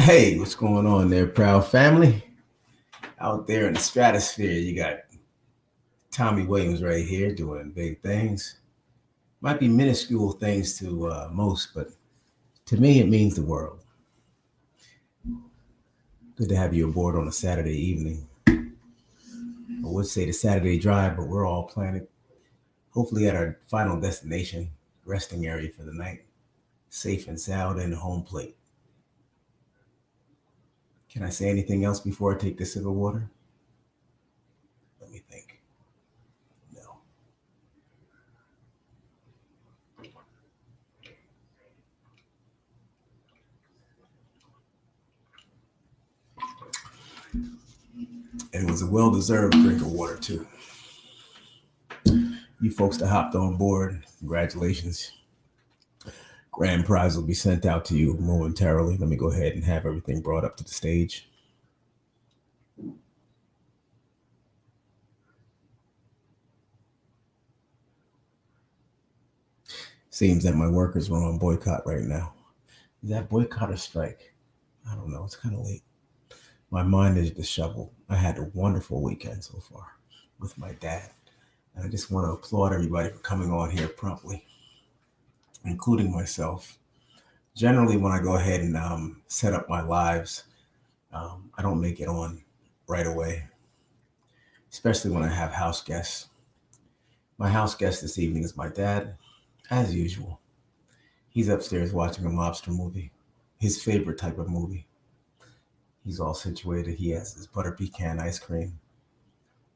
Hey, what's going on there, proud family? Out there in the stratosphere, you got Tommy Williams right here doing big things. Might be minuscule things to most, but to me, it means the world. Good to have you aboard on a Saturday evening. I would say the Saturday drive, but we're all planning, hopefully, at our final destination, resting area for the night, safe and sound and home plate. Can I say anything else before I take this sip of water? Let me think. No. And it was a well deserved drink of water, too. You folks that hopped on board, congratulations. Grand prize will be sent out to you momentarily. Let me go ahead and have everything brought up to the stage. Seems that my workers were on boycott right now. Is that boycott or strike? I don't know. It's kind of late. My mind is disheveled. I had a wonderful weekend so far with my dad. And I just want to applaud everybody for coming on here promptly, including myself. Generally, when I go ahead and set up my lives, I don't make it on right away, especially when I have house guests. My house guest this evening is my dad, as usual. He's upstairs watching a mobster movie, his favorite type of movie. He's all situated. He has his butter pecan ice cream.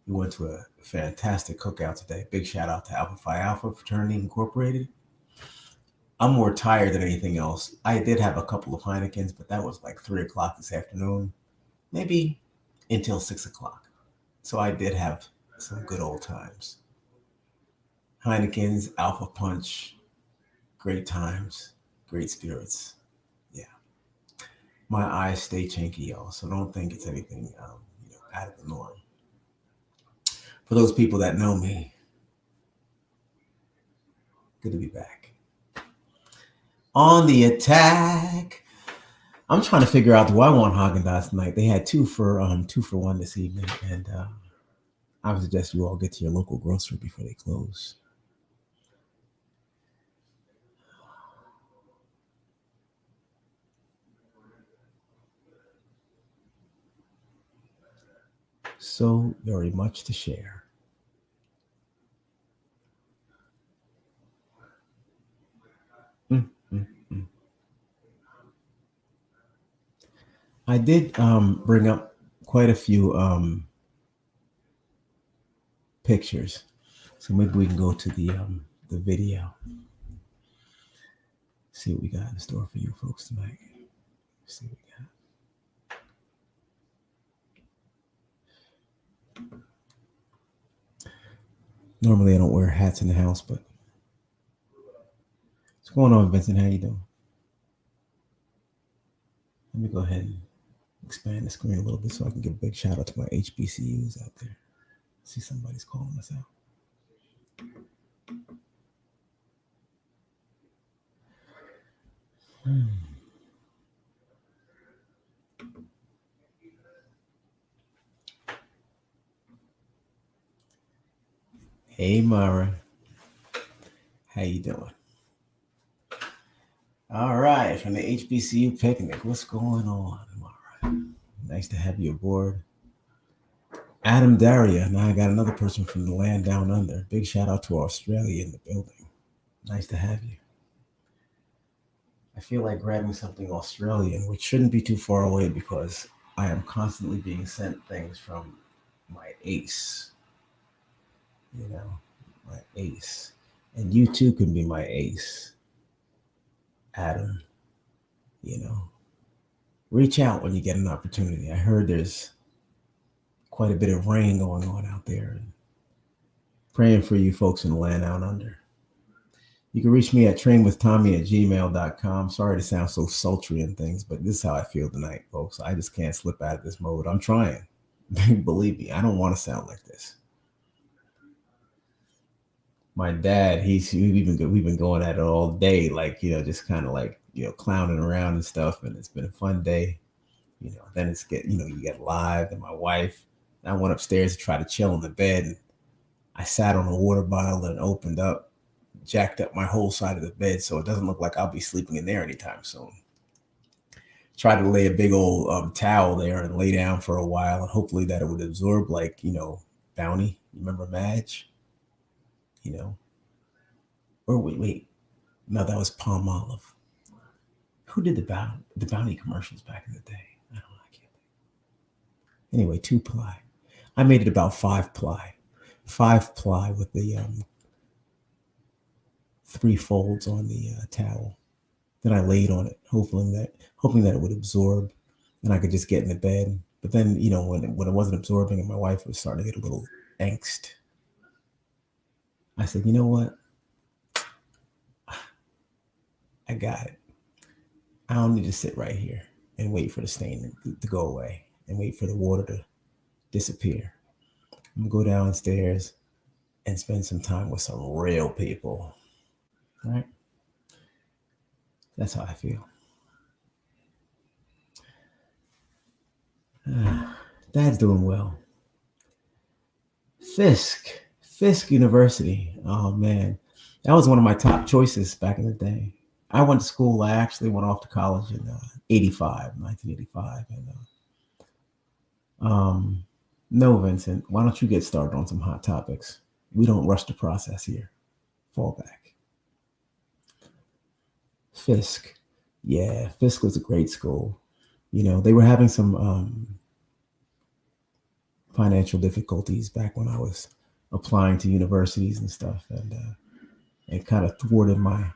We went to a fantastic cookout today. Big shout out to Alpha Phi Alpha Fraternity Incorporated. I'm more tired than anything else. I did have a couple of Heinekens, but that was like 3 o'clock this afternoon, maybe until 6 o'clock. So I did have some good old times. Heineken's, Alpha Punch, great times, great spirits. Yeah. My eyes stay chinky, y'all, so don't think it's anything out of the norm. For those people that know me, good to be back. On the attack. I'm trying to figure out, do I want Haagen-Dazs tonight? They had two for one this evening, and I would suggest you all get to your local grocery before they close. So very much to share. Mm, mm, mm. I did bring up quite a few pictures, so maybe we can go to the video. See what we got in store for you folks tonight. See what we got. Normally I don't wear hats in the house, but what's going on, Vincent? How you doing? Let me go ahead and expand the screen a little bit so I can give a big shout out to my HBCUs out there. See, somebody's calling us out. Hey, Mara. How you doing? All right, from the HBCU picnic, what's going on, Mara? Nice to have you aboard. Adam Daria. Now I got another person from the land down under. Big shout out to Australia in the building. Nice to have you. I feel like grabbing something Australian, which shouldn't be too far away because I am constantly being sent things from my ace. You know, my ace. And you too can be my ace, Adam. You know, reach out when you get an opportunity. I heard there's quite a bit of rain going on out there. And praying for you folks in the land out under. You can reach me at trainwithtommy@gmail.com. Sorry to sound so sultry and things, but this is how I feel tonight, folks. I just can't slip out of this mode. I'm trying. Believe me, I don't want to sound like this. My dad, we've been going at it all day, like just kind of like clowning around and stuff, and it's been a fun day. Then you get live and my wife. And I went upstairs to try to chill in the bed. And I sat on a water bottle and opened up, jacked up my whole side of the bed so it doesn't look like I'll be sleeping in there anytime soon. Tried to lay a big old towel there and lay down for a while, and hopefully that it would absorb, like, Bounty. You remember Madge? You know, or wait, no, that was Palm Olive. Who did the Bounty commercials back in the day? I don't know. I can't think. Anyway, 2-ply. I made it about 5-ply, 5-ply with the 3 folds on the towel. Then I laid on it, hoping that it would absorb, and I could just get in the bed. But then, when it wasn't absorbing, and my wife was starting to get a little angst, I said, you know what? I got it. I don't need to sit right here and wait for the stain to go away and wait for the water to disappear. I'm gonna go downstairs and spend some time with some real people. Right? That's how I feel. Dad's doing well. Fisk University. Oh man, that was one of my top choices back in the day. I went to school. I actually went off to college in 1985. And no, Vincent, why don't you get started on some hot topics? We don't rush the process here. Fall back. Fisk. Yeah, Fisk was a great school. They were having some financial difficulties back when I was applying to universities and stuff, and it kind of thwarted my,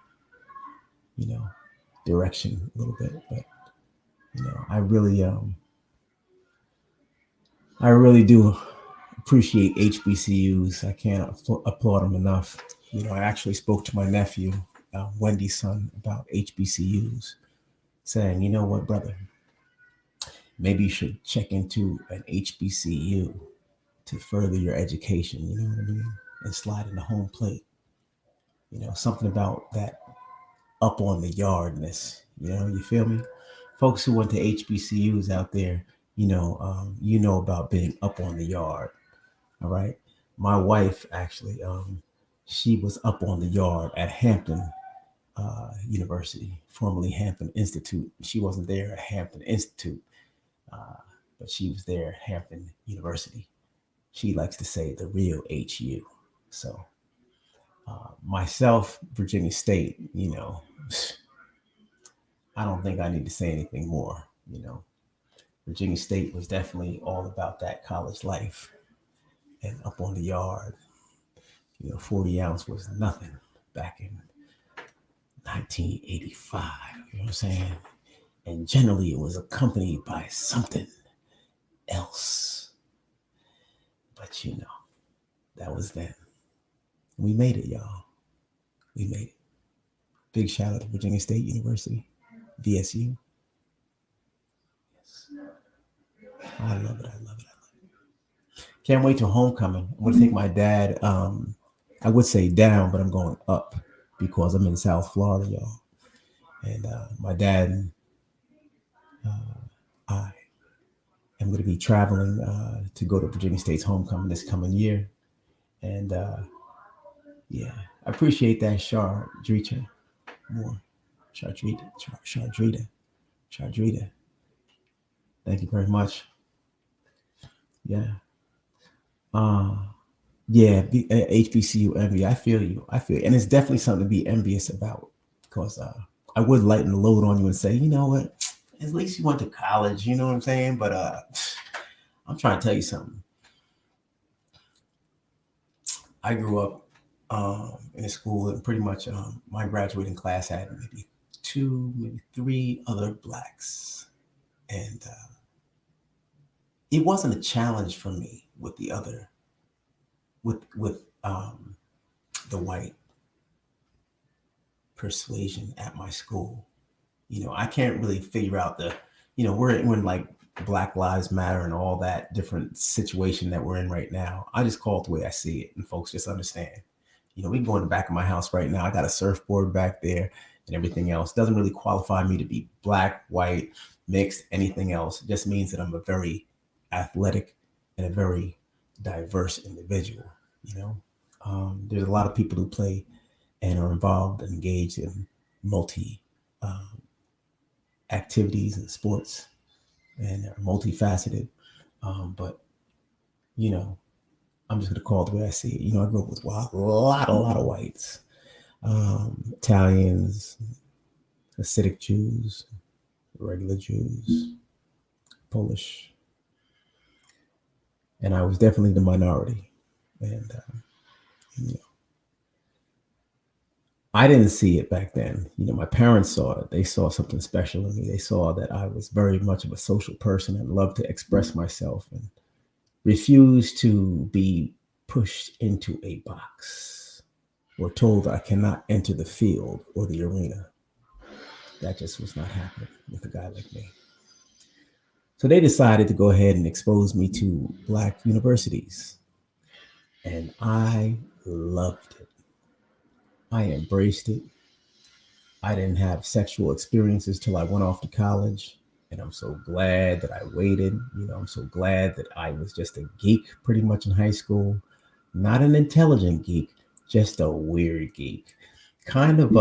direction a little bit. But I really do appreciate HBCUs. I can't applaud them enough. I actually spoke to my nephew, Wendy's son, about HBCUs, saying, you know what, brother, maybe you should check into an HBCU to further your education. You know what I mean? And slide into home plate. Something about that up on the yardness. You feel me? Folks who went to HBCUs out there, you know about being up on the yard. All right. My wife actually, she was up on the yard at Hampton University, formerly Hampton Institute. She wasn't there at Hampton Institute, but she was there at Hampton University. She likes to say the real HU. So myself, Virginia State, I don't think I need to say anything more. Virginia State was definitely all about that college life and up on the yard. 40 ounce was nothing back in 1985. You know what I'm saying? And generally it was accompanied by something else. But that was then. We made it, y'all. We made it. Big shout out to Virginia State University, VSU. Yes. I love it. Can't wait till homecoming. I'm going to take my dad, I would say down, but I'm going up because I'm in South Florida, y'all. And my dad, I am going to be traveling to go to Virginia State's homecoming this coming year. And yeah, I appreciate that, Shardrita. More. Shardrita. Thank you very much. Yeah. Yeah, HBCU envy. I feel you. And it's definitely something to be envious about because I would lighten the load on you and say, you know what, at least you went to college, you know what I'm saying? But I'm trying to tell you something. I grew up in a school and pretty much my graduating class had maybe 2, maybe 3 other blacks. And it wasn't a challenge for me with the other, with the white persuasion at my school. I can't really figure out we're in like Black Lives Matter and all that different situation that we're in right now. I just call it the way I see it, and folks just understand. We can go in the back of my house right now. I got a surfboard back there, and everything else. It doesn't really qualify me to be black, white, mixed, anything else. It just means that I'm a very athletic and a very diverse individual. You know, there's a lot of people who play and are involved and engaged in multi activities and sports and are multifaceted. But you know, I'm just gonna call it the way I see it. You know, I grew up with a lot of whites, Italians, Hasidic Jews, regular Jews, Polish, and I was definitely the minority. And you know, I didn't see it back then. You know, my parents saw it. They saw something special in me. They saw that I was very much of a social person and loved to express myself and refused to be pushed into a box or told I cannot enter the field or the arena. That just was not happening with a guy like me. So they decided to go ahead and expose me to black universities. And I loved it. I embraced it. I didn't have sexual experiences till I went off to college. And I'm so glad that I waited. You know, I'm so glad that I was just a geek pretty much in high school. Not an intelligent geek, just a weird geek. Kind of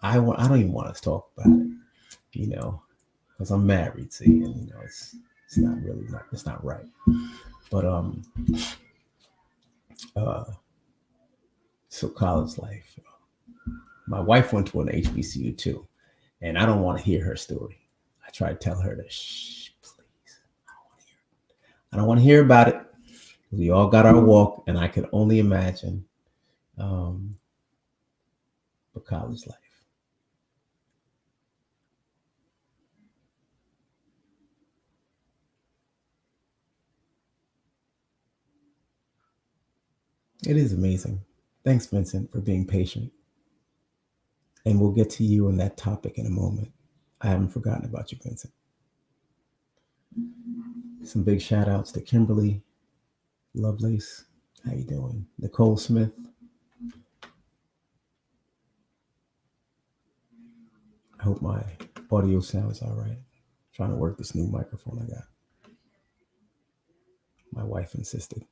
I don't even want to talk about it, you know, because I'm married, see, and you know, it's not really not it's not right. But uh so college life. My wife went to an HBCU too, and I don't want to hear her story. I try to tell her to shh, please. I don't want to hear about it. We all got our walk, and I can only imagine um, the college life. It is amazing. Thanks, Vincent, for being patient. And we'll get to you on that topic in a moment. I haven't forgotten about you, Vincent. Some big shout outs to Kimberly Lovelace. How you doing? Nicole Smith. I hope my audio sounds all right. Trying to work this new microphone I got. My wife insisted.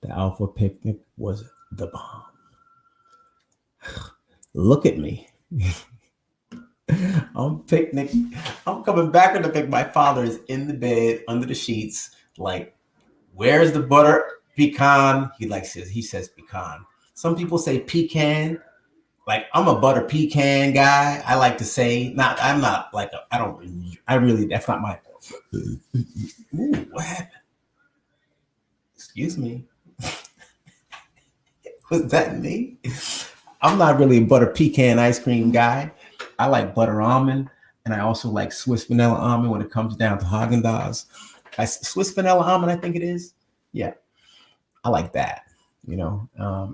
The Alpha Picnic was the bomb. Look at me. I'm picnic. I'm coming back on the pic. My father is in the bed under the sheets. Like, where's the butter pecan? He says pecan. Some people say pecan. Like, I'm a butter pecan guy. I like to say, I'm not like I really, that's not my. Ooh, what happened? Excuse me. Was that me? I'm not really a butter pecan ice cream guy. I like butter almond, and I also like Swiss vanilla almond when it comes down to Haagen-Dazs. Swiss vanilla almond, I think it is. Yeah, I like that, you know,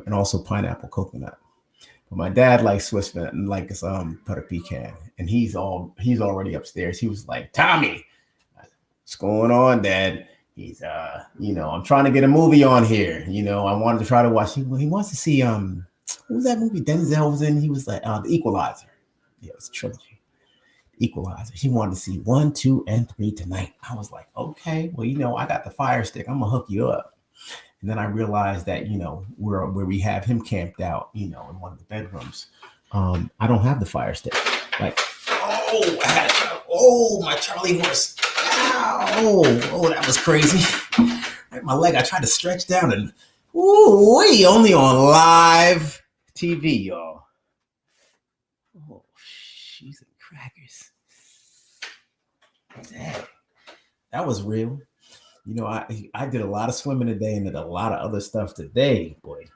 and also pineapple coconut. But my dad likes Swiss vanilla, like his butter pecan, and he's already upstairs. He was like, Tommy, what's going on, Dad? He's you know, I'm trying to get a movie on here. You know, I wanted to try to watch. He wants to see what was that movie Denzel was in? He was like The Equalizer. Yeah, it was a trilogy. Equalizer. He wanted to see 1, 2, and 3 tonight. I was like, okay, well, you know, I got the Fire Stick. I'm gonna hook you up. And then I realized that, you know, where we have him camped out, you know, in one of the bedrooms, I don't have the Fire Stick. Like, my Charlie horse. Oh, that was crazy. Right, my leg, I tried to stretch down and, only on live TV, y'all. Oh, cheese and crackers. Dang, that was real. You know, I did a lot of swimming today and did a lot of other stuff today, boy,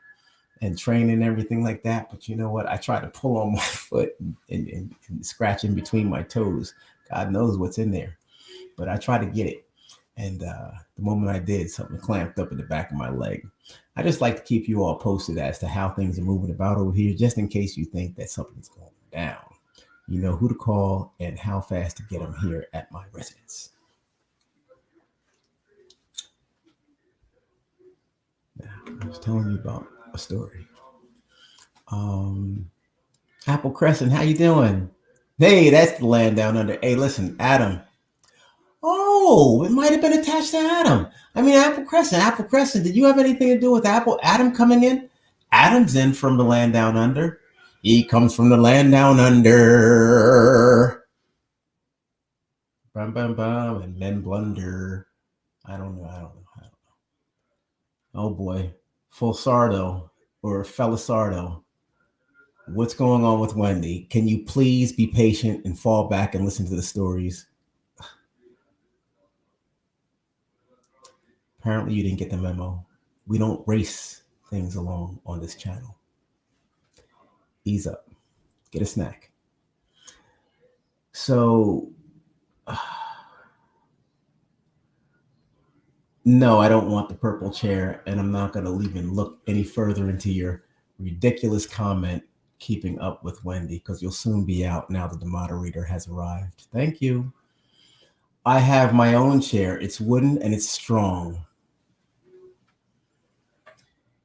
and training and everything like that. But you know what? I tried to pull on my foot and scratch in between my toes. God knows what's in there. But I tried to get it. And the moment I did, something clamped up in the back of my leg. I just like to keep you all posted as to how things are moving about over here, just in case you think that something's going down. You know who to call and how fast to get them here at my residence. I was telling you about a story. Um, Apple Crescent, how you doing? Hey, that's the land down under. Hey, listen, Adam. Oh, it might have been attached to Adam. I mean, Apple Crescent. Apple Crescent. Did you have anything to do with Adam coming in? Adam's in from the land down under. He comes from the land down under. Bum bum bum, and men blunder. I don't know. I don't know. I don't know. Oh boy, full sardo or felisardo. What's going on with Wendy? Can you please be patient and fall back and listen to the stories? Apparently, you didn't get the memo. We don't race things along on this channel. Ease up. Get a snack. So, no, I don't want the purple chair, and I'm not going to even look any further into your ridiculous comment, keeping up with Wendy, because you'll soon be out now that the moderator has arrived. Thank you. I have my own chair. It's wooden and it's strong.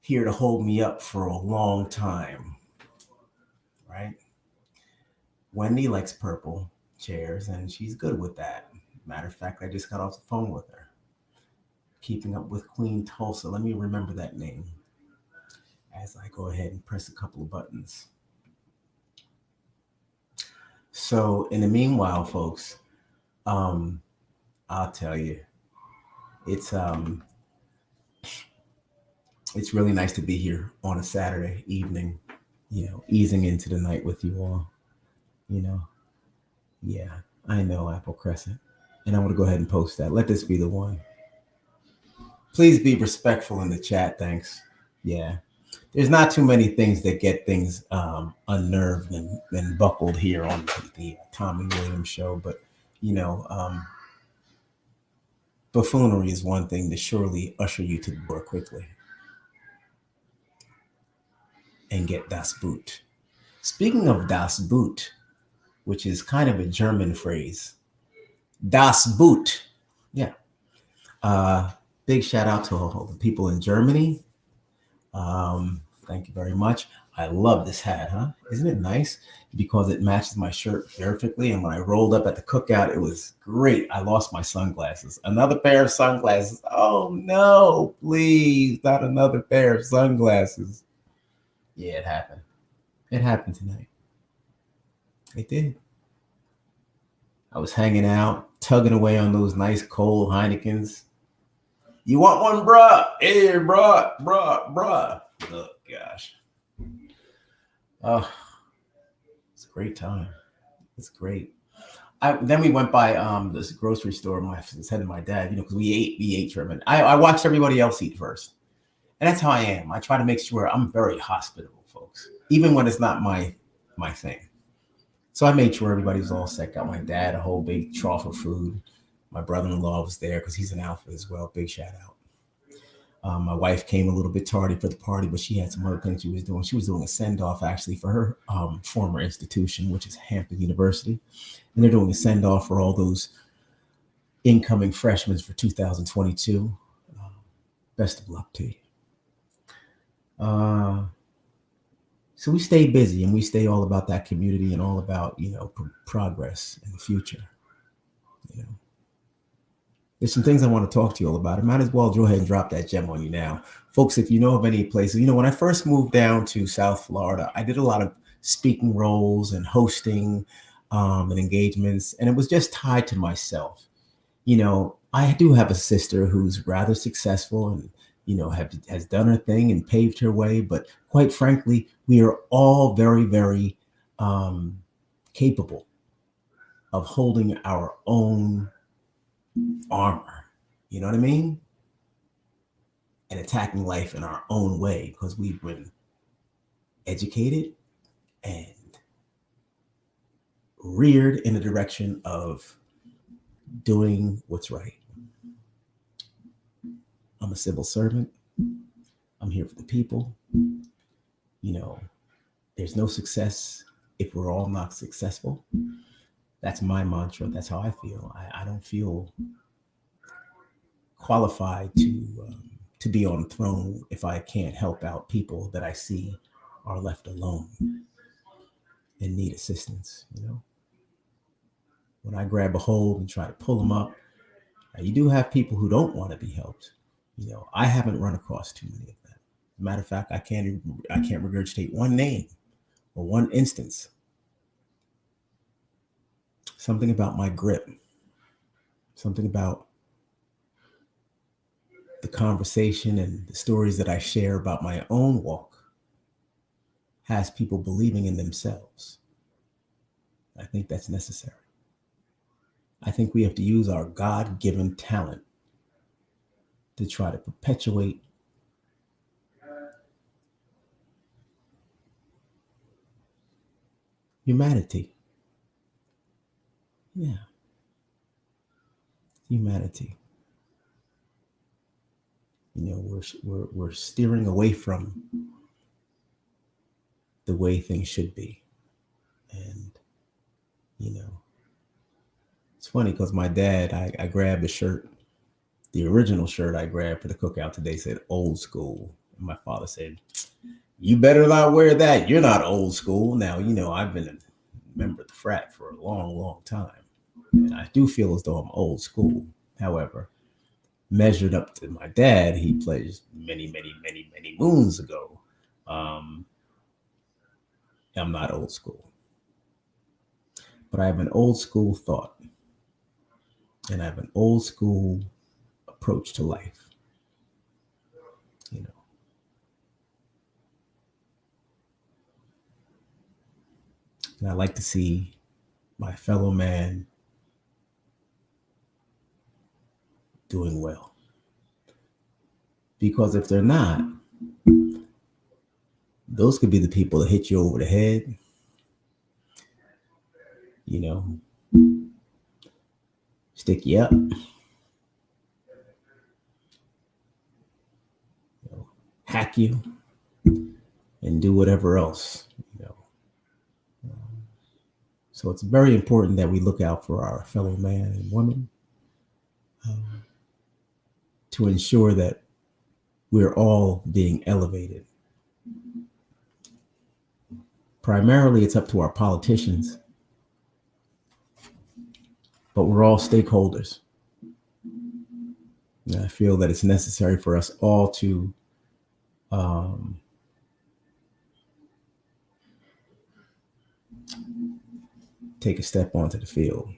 Here to hold me up for a long time. Right? Wendy likes purple chairs, and she's good with that. Matter of fact, I just got off the phone with her. Keeping up with Queen Tulsa. Let me remember that name as I go ahead and press a couple of buttons. So, in the meanwhile, folks, I'll tell you, it's really nice to be here on a Saturday evening, easing into the night with you all. Yeah, I know, Apple Crescent. And I'm going to go ahead and post that. Let this be the one. Please be respectful in the chat. Thanks. Yeah. There's not too many things that get things unnerved and buckled here on the Tommy Williams show. But, buffoonery is one thing to surely usher you to the door quickly and get das Boot. Speaking of das Boot, which is kind of a German phrase, das Boot. Yeah. Big shout out to all the people in Germany. Thank you very much. I love this hat, huh? Isn't it nice? Because it matches my shirt perfectly. And when I rolled up at the cookout, it was great. I lost my sunglasses. Another pair of sunglasses. Oh no, please, not another pair of sunglasses. Yeah, it happened. It happened tonight. It did. I was hanging out, tugging away on those nice cold Heinekens. You want one, bruh? Hey, bruh. Oh, gosh. Oh, it's a great time. It's great. Then we went by this grocery store. I said to my dad, because we ate German. I watched everybody else eat first. And that's how I am. I try to make sure I'm very hospitable, folks, even when it's not my thing. So I made sure everybody was all set. Got my dad a whole big trough of food. My brother-in-law was there because he's an alpha as well. Big shout out. My wife came a little bit tardy for the party, but she had some other things she was doing. She was doing a send-off actually for her former institution, which is Hampton University. And they're doing a send-off for all those incoming freshmen for 2022. Best of luck to you. So we stay busy and we stay all about that community and all about, progress in the future. There's some things I want to talk to you all about. I might as well go ahead and drop that gem on you now. Folks, if you know of any places, when I first moved down to South Florida, I did a lot of speaking roles and hosting and engagements, and it was just tied to myself. I do have a sister who's rather successful and, has done her thing and paved her way. But quite frankly, we are all very, very capable of holding our own armor, you know what I mean? And attacking life in our own way because we've been educated and reared in the direction of doing what's right. I'm a civil servant. I'm here for the people. There's no success if we're all not successful. That's my mantra. That's how I feel. I don't feel qualified to to be on the throne if I can't help out people that I see are left alone and need assistance. When I grab a hold and try to pull them up, you do have people who don't want to be helped. I haven't run across too many of them. Matter of fact, I can't regurgitate one name or one instance. Something about my grip, something about the conversation and the stories that I share about my own walk has people believing in themselves. I think that's necessary. I think we have to use our God-given talent to try to perpetuate humanity. Yeah, humanity. We're steering away from the way things should be. And, it's funny because my dad, I grabbed a shirt, the original shirt I grabbed for the cookout today said old school. And my father said, "You better not wear that. You're not old school." Now, I've been a member of the frat for a long, long time. And I do feel as though I'm old school. However, measured up to my dad, he pledged many, many, many, many moons ago. I'm not old school. But I have an old school thought. And I have an old school approach to life. And I like to see my fellow man doing well. Because if they're not, those could be the people that hit you over the head, stick you up, hack you, and do whatever else. So it's very important that we look out for our fellow man and woman to ensure that we're all being elevated. Primarily, it's up to our politicians, but we're all stakeholders. And I feel that it's necessary for us all to take a step onto the field,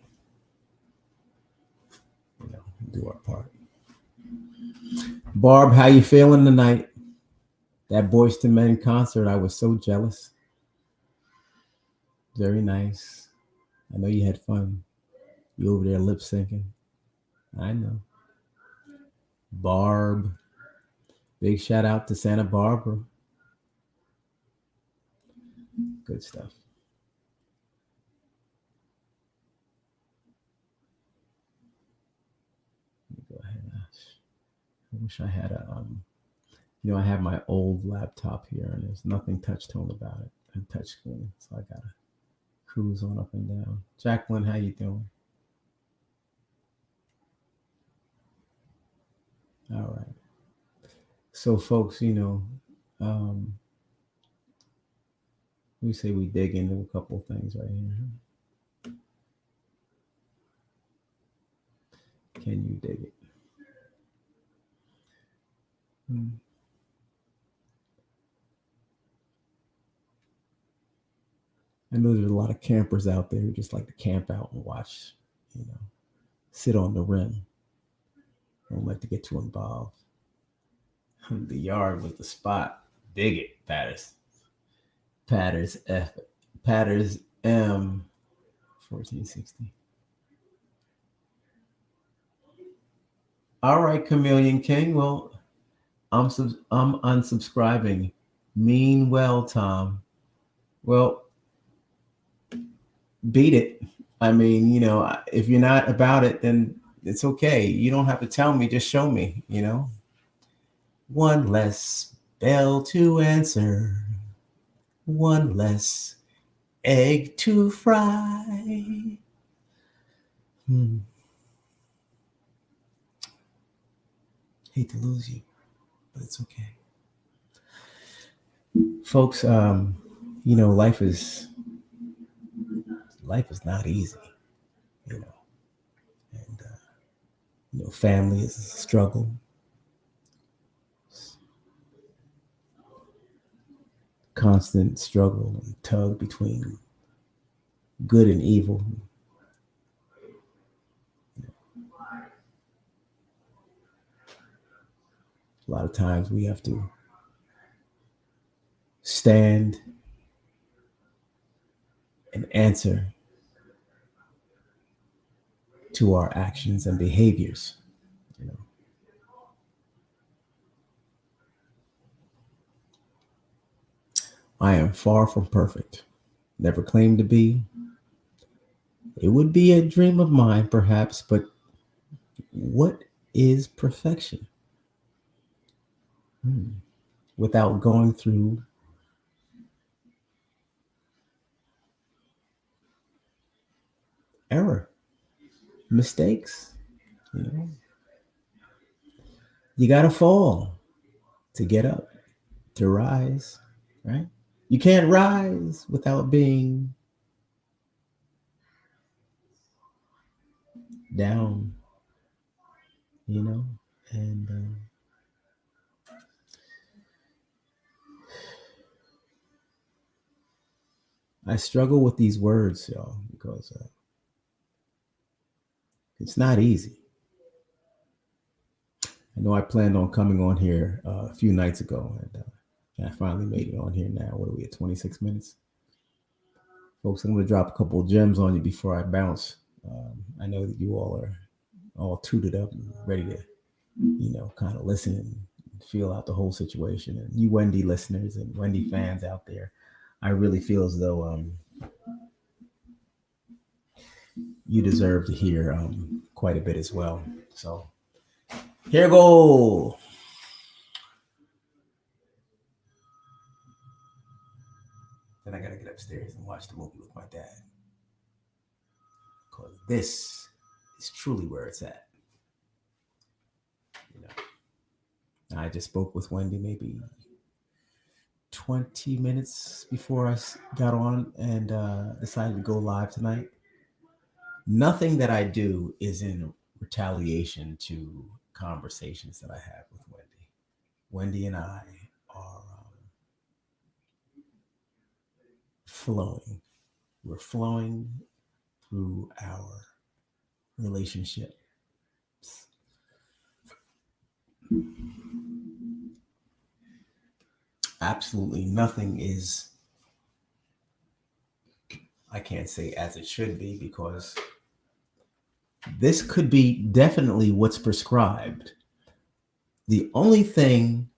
do our part. Barb, how you feeling tonight? That Boyz II Men concert, I was so jealous. Very nice. I know you had fun. You over there lip syncing. I know. Barb. Big shout out to Santa Barbara. Good stuff. Let me go ahead. I wish I had I have my old laptop here and there's nothing touch tone about it and touch screen. So I gotta cruise on up and down. Jacqueline, how you doing? All right. So folks, we say we dig into a couple of things right here. Can you dig it? I know there's a lot of campers out there who just like to camp out and watch, sit on the rim. Don't like to get too involved. The yard was the spot. Dig it, Patters. Patters M 1460. All right, Chameleon King. Well, I'm unsubscribing. Mean well, Tom. Well, beat it. I mean, if you're not about it, then it's okay. You don't have to tell me. Just show me. One less bell to answer. One less egg to fry. Hate to lose you. but it's okay. Folks, life is not easy, you know, and family is a struggle, constant struggle and tug between good and evil. A lot of times we have to stand and answer to our actions and behaviors. You know, I am far from perfect. Never claimed to be. It would be a dream of mine, perhaps, but what is perfection? Hmm. Without going through error, mistakes. You know, you got to fall to get up, to rise, right? You can't rise without being down, you know, and I struggle with these words, y'all, because it's not easy. I know I planned on coming on here a few nights ago, and I finally made it on here now. What are we at, 26 minutes? Folks, I'm going to drop a couple of gems on you before I bounce. I know that you all are all tooted up and ready to, kind of listen and feel out the whole situation. And you Wendy listeners and Wendy fans out there, I really feel as though you deserve to hear quite a bit as well. So here go. Then I got to get upstairs and watch the movie with my dad. Because this is truly where it's at. You know, I just spoke with Wendy maybe 20 minutes before I got on and decided to go live tonight. Nothing that I do is in retaliation to conversations that I have with Wendy. Wendy and I are flowing. We're flowing through our relationship. Absolutely nothing is, I can't say as it should be, because this could be definitely what's prescribed. The only thing,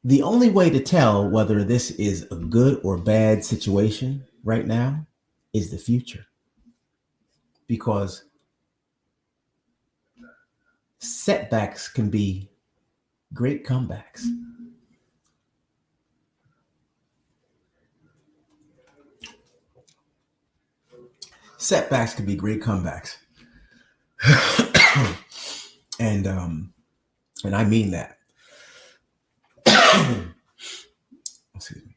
the only way to tell whether this is a good or bad situation right now is the future. Because setbacks can be great comebacks. Setbacks can be great comebacks. and I mean that. Excuse me.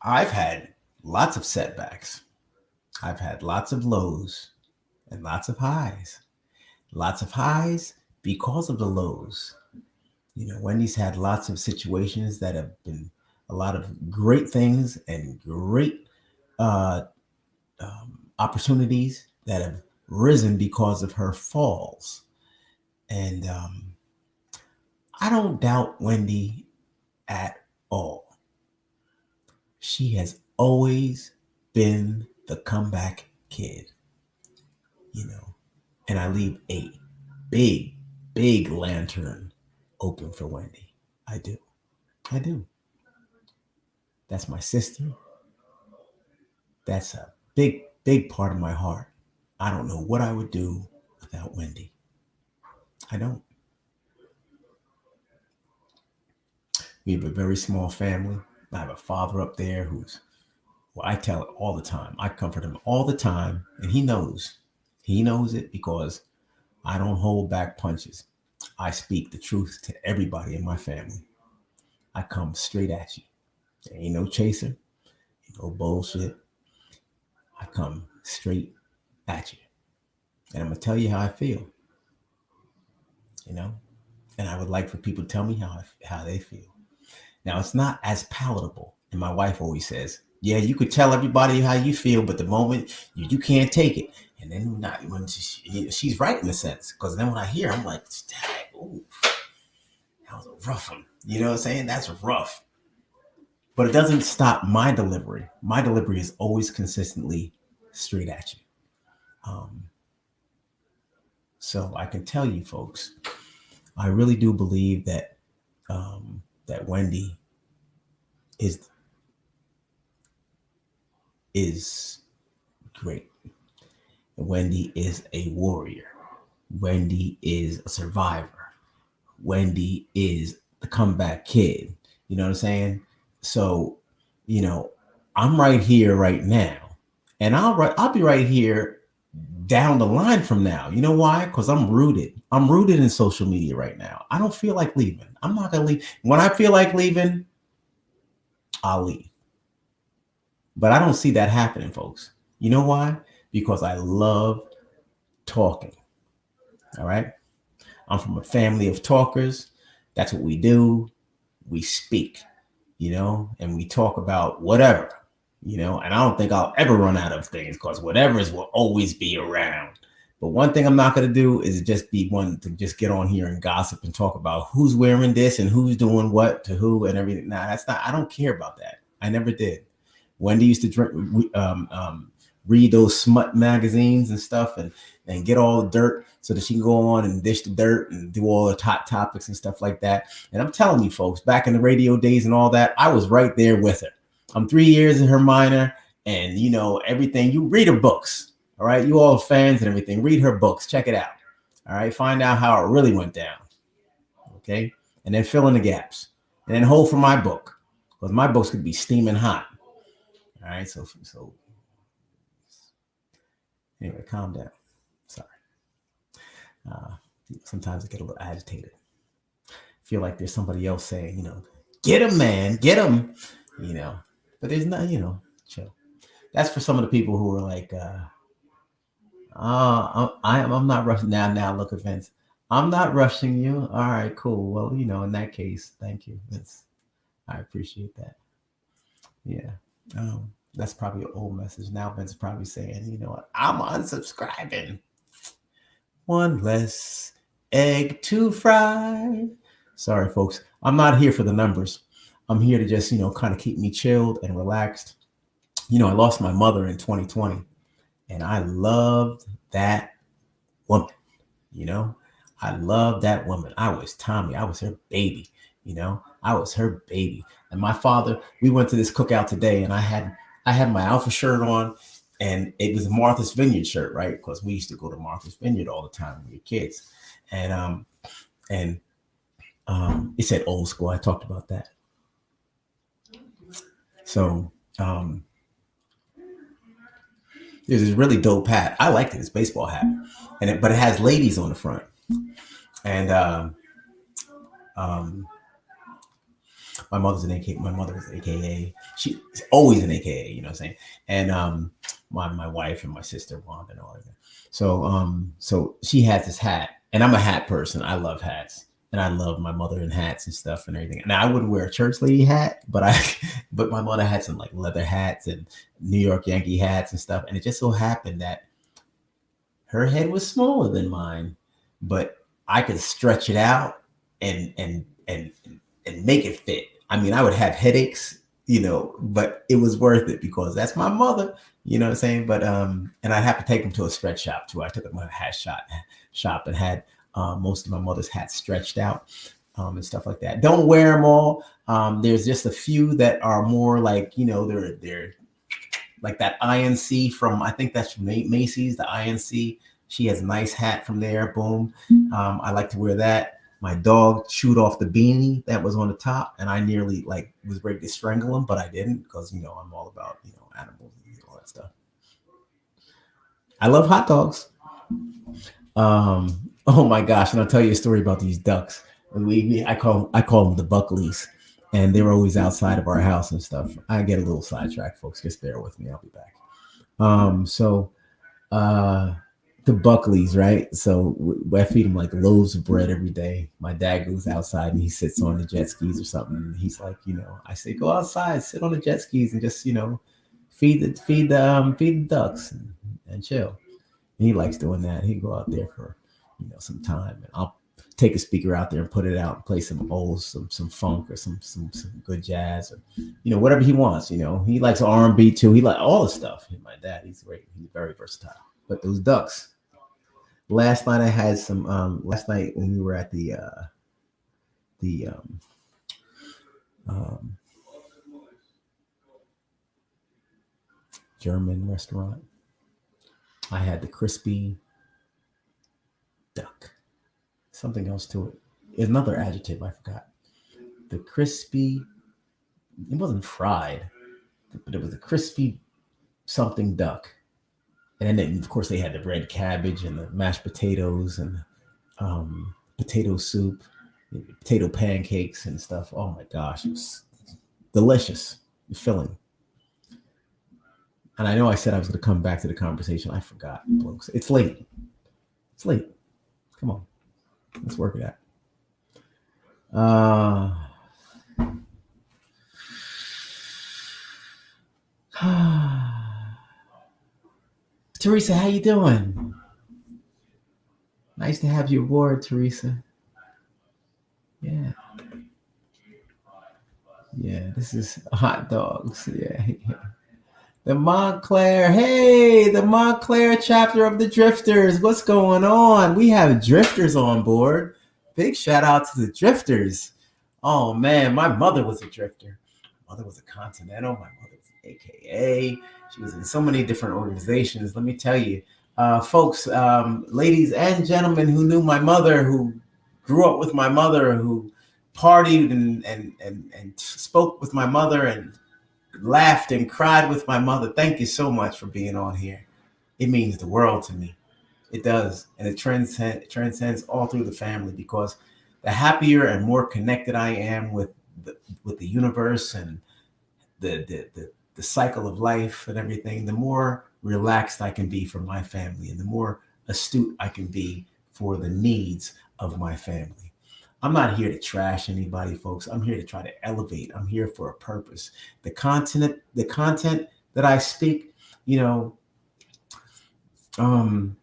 I've had lots of setbacks. I've had lots of lows and lots of highs. Lots of highs because of the lows. Wendy's had lots of situations that have been a lot of great things and great uh, opportunities that have risen because of her falls. And I don't doubt Wendy at all. She has always been the comeback kid, and I leave a big, big lantern open for Wendy. I do. I do. That's my sister. That's a big, big part of my heart. I don't know what I would do without Wendy. I don't. We have a very small family. I have a father up there who's, well, I tell it all the time. I comfort him all the time, and he knows. He knows it because I don't hold back punches. I speak the truth to everybody in my family. I come straight at you. There ain't no chaser, ain't no bullshit. I come straight at you. And I'm going to tell you how I feel, you know? And I would like for people to tell me how they feel. Now, it's not as palatable. And my wife always says, yeah, you could tell everybody how you feel, but the moment you can't take it. And then not when she's right in a sense, because then when I hear, I'm like, ooh, that was a rough one. You know what I'm saying? That's rough. But it doesn't stop my delivery. My delivery is always consistently straight at you. So I can tell you, folks, I really do believe that that Wendy is is great. Wendy is a warrior. Wendy is a survivor. Wendy is the comeback kid. You know what I'm saying? So, you know, I'm right here right now, and I'll be right here down the line from now. You know why? Because I'm rooted. I'm rooted in social media right now. I don't feel like leaving. I'm not gonna leave. When I feel like leaving, I'll leave. But I don't see that happening, folks. You know why? Because I love talking. All right. I'm from a family of talkers. That's what we do. We speak, you know, and we talk about whatever, you know, and I don't think I'll ever run out of things because whatever's will always be around. But one thing I'm not going to do is just be one to just get on here and gossip and talk about who's wearing this and who's doing what to who and everything. Nah, that's not, I don't care about that. I never did. Wendy used to read those smut magazines and stuff and get all the dirt so that she can go on and dish the dirt and do all the hot topics and stuff like that. And I'm telling you, folks, back in the radio days and all that, I was right there with her. I'm 3 years in her minor, and you know everything. You read her books, all right? You all fans and everything, read her books, check it out, all right? Find out how it really went down, okay? And then fill in the gaps, and then hold for my book, because my books could be steaming hot. All right, so anyway, calm down. Sorry. Uh, Sometimes I get a little agitated. Feel like there's somebody else saying, you know, get him, man, get him, you know. But there's not, you know, chill. That's for some of the people who are like, I'm not rushing now. Now, look, Vince, I'm not rushing you. All right, cool. Well, you know, in that case, thank you, Vince. I appreciate that. Yeah. That's probably an old message. Now Vince is probably saying, you know what, I'm unsubscribing. One less egg to fry. Sorry, folks. I'm not here for the numbers. I'm here to just, you know, kind of keep me chilled and relaxed. You know, I lost my mother in 2020, and I loved that woman. You know, I loved that woman. I was Tommy. I was her baby. You know, I was her baby. And my father, we went to this cookout today, and I had my Alpha shirt on, and it was a Martha's Vineyard shirt, right? Because we used to go to Martha's Vineyard all the time when we were kids. And it said old school. I talked about that. So there's this really dope hat. I like this baseball hat, but it has ladies on the front. And my mother's an AKA. My mother was AKA. She's always an AKA. You know what I'm saying? And my wife and my sister Wanda and all that. So she has this hat, and I'm a hat person. I love hats, and I love my mother in hats and stuff and everything. Now I wouldn't wear a church lady hat, but my mother had some like leather hats and New York Yankee hats and stuff. And it just so happened that her head was smaller than mine, but I could stretch it out and make it fit. I mean, I would have headaches, you know, but it was worth it because that's my mother, you know what I'm saying? But and I'd have to take them to a stretch shop too. I took them to a hat shop and had most of my mother's hats stretched out and stuff like that. Don't wear them all. There's just a few that are more like, you know, they're like that INC from, I think that's from Macy's, the INC. She has a nice hat from there. Boom. I like to wear that. My dog chewed off the beanie that was on the top, and I nearly like was ready to strangle him, but I didn't because, you know, I'm all about, you know, animals and all that stuff. I love hot dogs. Oh my gosh, and I'll tell you a story about these ducks. I call them the Buckleys, and they're always outside of our house and stuff. I get a little sidetracked, folks. Just bear with me. I'll be back. So uh, the Buckleys, right? So I feed them like loaves of bread every day. My dad goes outside and he sits on the jet skis or something. And he's like, I say, go outside, sit on the jet skis, and just feed the ducks and chill. And he likes doing that. He'd go out there for some time, and I'll take a speaker out there and put it out and play some old some funk or some good jazz or whatever he wants. He likes R&B too. He like all the stuff. My dad, he's great. He's very versatile. But those ducks. Last night I had some. Last night when we were at the um, German restaurant, I had the crispy duck. Something else to it. Another adjective I forgot. The crispy. It wasn't fried, but it was a crispy something duck. And then of course they had the red cabbage and the mashed potatoes and potato soup, potato pancakes and stuff. Oh my gosh, it was delicious, filling. And I know I said I was going to come back to the conversation. I forgot, folks. It's late. It's late. Come on, let's work it out. Teresa, how you doing? Nice to have you aboard, Teresa. Yeah. Yeah, this is hot dogs. Yeah. The Montclair. Hey, the Montclair chapter of the Drifters. What's going on? We have Drifters on board. Big shout out to the Drifters. Oh man, my mother was a drifter. My mother was a Continental. My mother was an AKA. She was in so many different organizations. Let me tell you, folks, ladies and gentlemen who knew my mother, who grew up with my mother, who partied and spoke with my mother and laughed and cried with my mother. Thank you so much for being on here. It means the world to me. It does. And it transcends all through the family, because the happier and more connected I am with the universe and the cycle of life and everything, the more relaxed I can be for my family and the more astute I can be for the needs of my family. I'm not here to trash anybody, folks. I'm here to try to elevate. I'm here for a purpose. The content that I speak, um,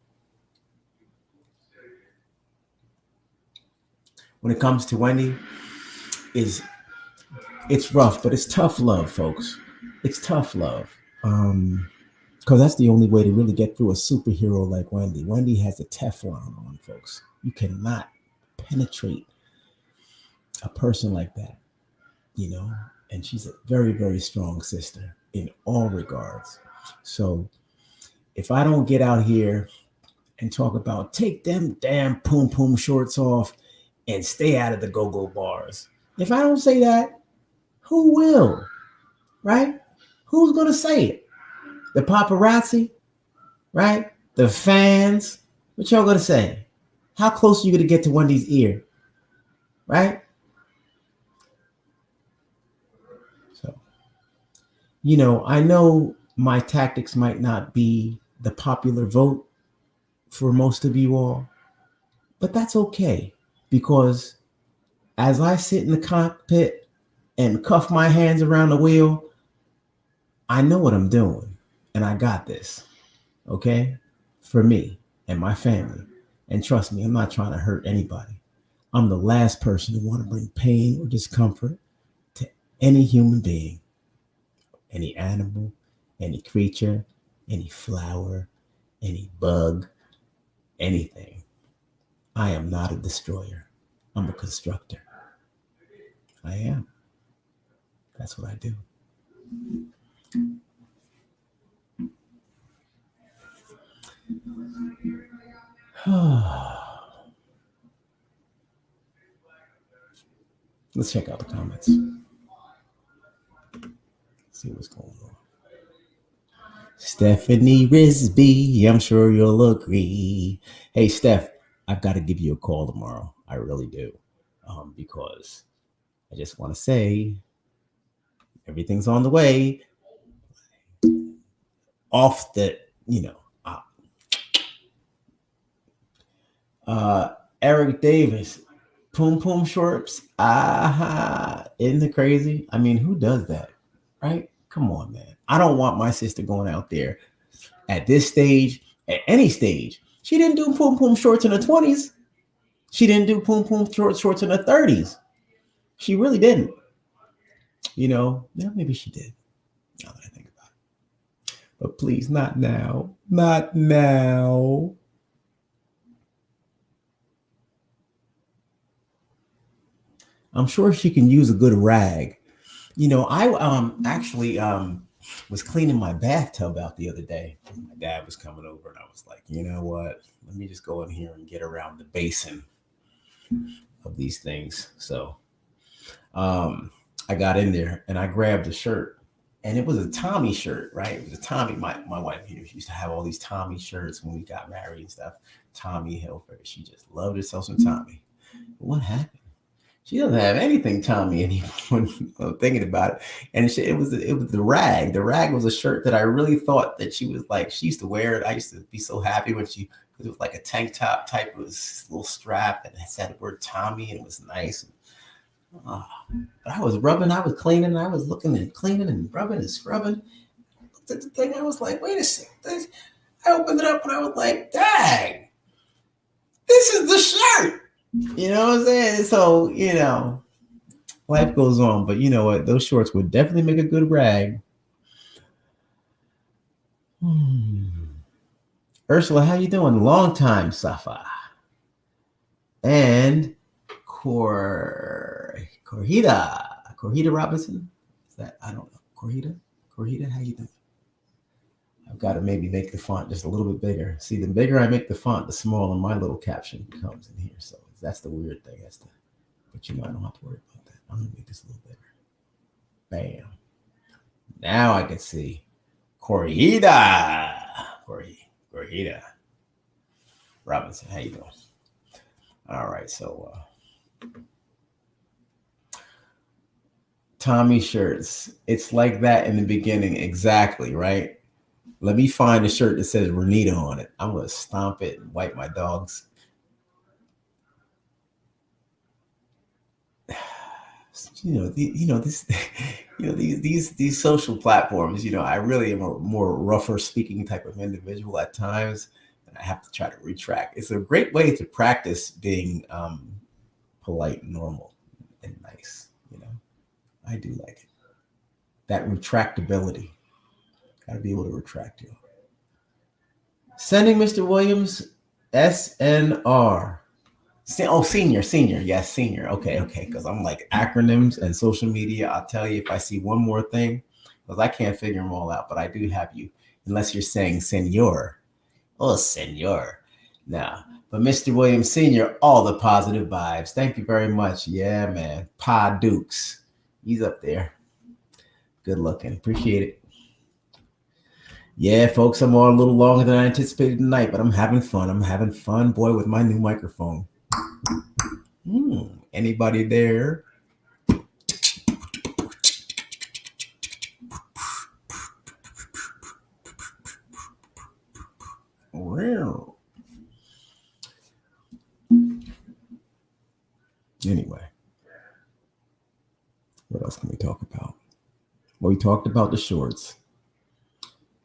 when it comes to Wendy, it's rough, but it's tough love, folks. It's tough love. Because that's the only way to really get through a superhero like Wendy. Wendy has a Teflon on, folks. You cannot penetrate a person like that, you know. And she's a very, very strong sister in all regards. So if I don't get out here and talk about take them damn poom poom shorts off and stay out of the go-go bars, if I don't say that, who will? Right? Who's gonna say it? The paparazzi, right? The fans. What y'all gonna say? How close are you gonna get to Wendy's ear? Right? So, I know my tactics might not be the popular vote for most of you all, but that's okay, because as I sit in the cockpit and cuff my hands around the wheel, I know what I'm doing and I got this. Okay? For me and my family. And trust me, I'm not trying to hurt anybody. I'm the last person to want to bring pain or discomfort to any human being, any animal, any creature, any flower, any bug, anything. I am not a destroyer. I'm a constructor. I am. That's what I do. Let's check out the comments. See what's going on. Stephanie Risby, I'm sure you'll agree. Hey, Steph, I've got to give you a call tomorrow. I really do. Because I just want to say everything's on the way. Off the, you know, uh, Eric Davis, Poom Poom shorts. Isn't it crazy? I mean, who does that? Right? Come on, man. I don't want my sister going out there at this stage, at any stage. She didn't do Poom Poom shorts in her 20s. She didn't do Poom Poom shorts in her 30s. She really didn't. Yeah, maybe she did. Now that I think about it. But please, not now. Not now. I'm sure she can use a good rag. I actually was cleaning my bathtub out the other day. My dad was coming over, and I was like, you know what? Let me just go in here and get around the basin of these things. So I got in there and I grabbed a shirt, and it was a Tommy shirt, right? It was a Tommy. My wife here, she used to have all these Tommy shirts when we got married and stuff. Tommy Hilfiger. She just loved herself some Tommy. But what happened? She doesn't have anything Tommy anymore. I'm thinking about it, and it was the rag. The rag was a shirt that I really thought that she was like. She used to wear it. I used to be so happy when because it was like a tank top type. It was a little strap and it said the word Tommy, and it was nice. Oh, but I was rubbing, I was cleaning, and I was looking and cleaning and rubbing and scrubbing. I looked at the thing, I was like, wait a second. I opened it up and I was like, dang, this is the shirt. You know what I'm saying? So, life goes on. But you know what? Those shorts would definitely make a good rag. Ursula, how you doing? Long time, Safa. And Corhida Robinson. Is that, I don't know. Corhida, how you doing? I've got to maybe make the font just a little bit bigger. See, the bigger I make the font, the smaller my little caption comes in here. So that's the weird thing. But I don't have to worry about that. I'm gonna make this a little bigger. Bam. Now I can see Corhida Robinson. How you doing? All right, so Tommy shirts. It's like that in the beginning, exactly, right? Let me find a shirt that says Renita on it. I'm gonna stomp it and wipe my dogs. This, these social platforms. I really am a more rougher speaking type of individual at times, and I have to try to retract. It's a great way to practice being polite, normal, and nice. I do like it. That retractability. Got to be able to retract you. Sending Mr. Williams, SNR. Senior. Yes, senior. Okay. Because I'm like acronyms and social media. I'll tell you if I see one more thing, because I can't figure them all out, but I do have you, unless you're saying senor. Oh, senor. Nah. But Mr. Williams Sr., all the positive vibes. Thank you very much. Yeah, man. Pa Dukes. He's up there. Good looking. Appreciate it. Yeah, folks, I'm on a little longer than I anticipated tonight, but I'm having fun. Boy, with my new microphone. Anybody there? Wow. Anyway, what else can we talk about? Well, we talked about the shorts.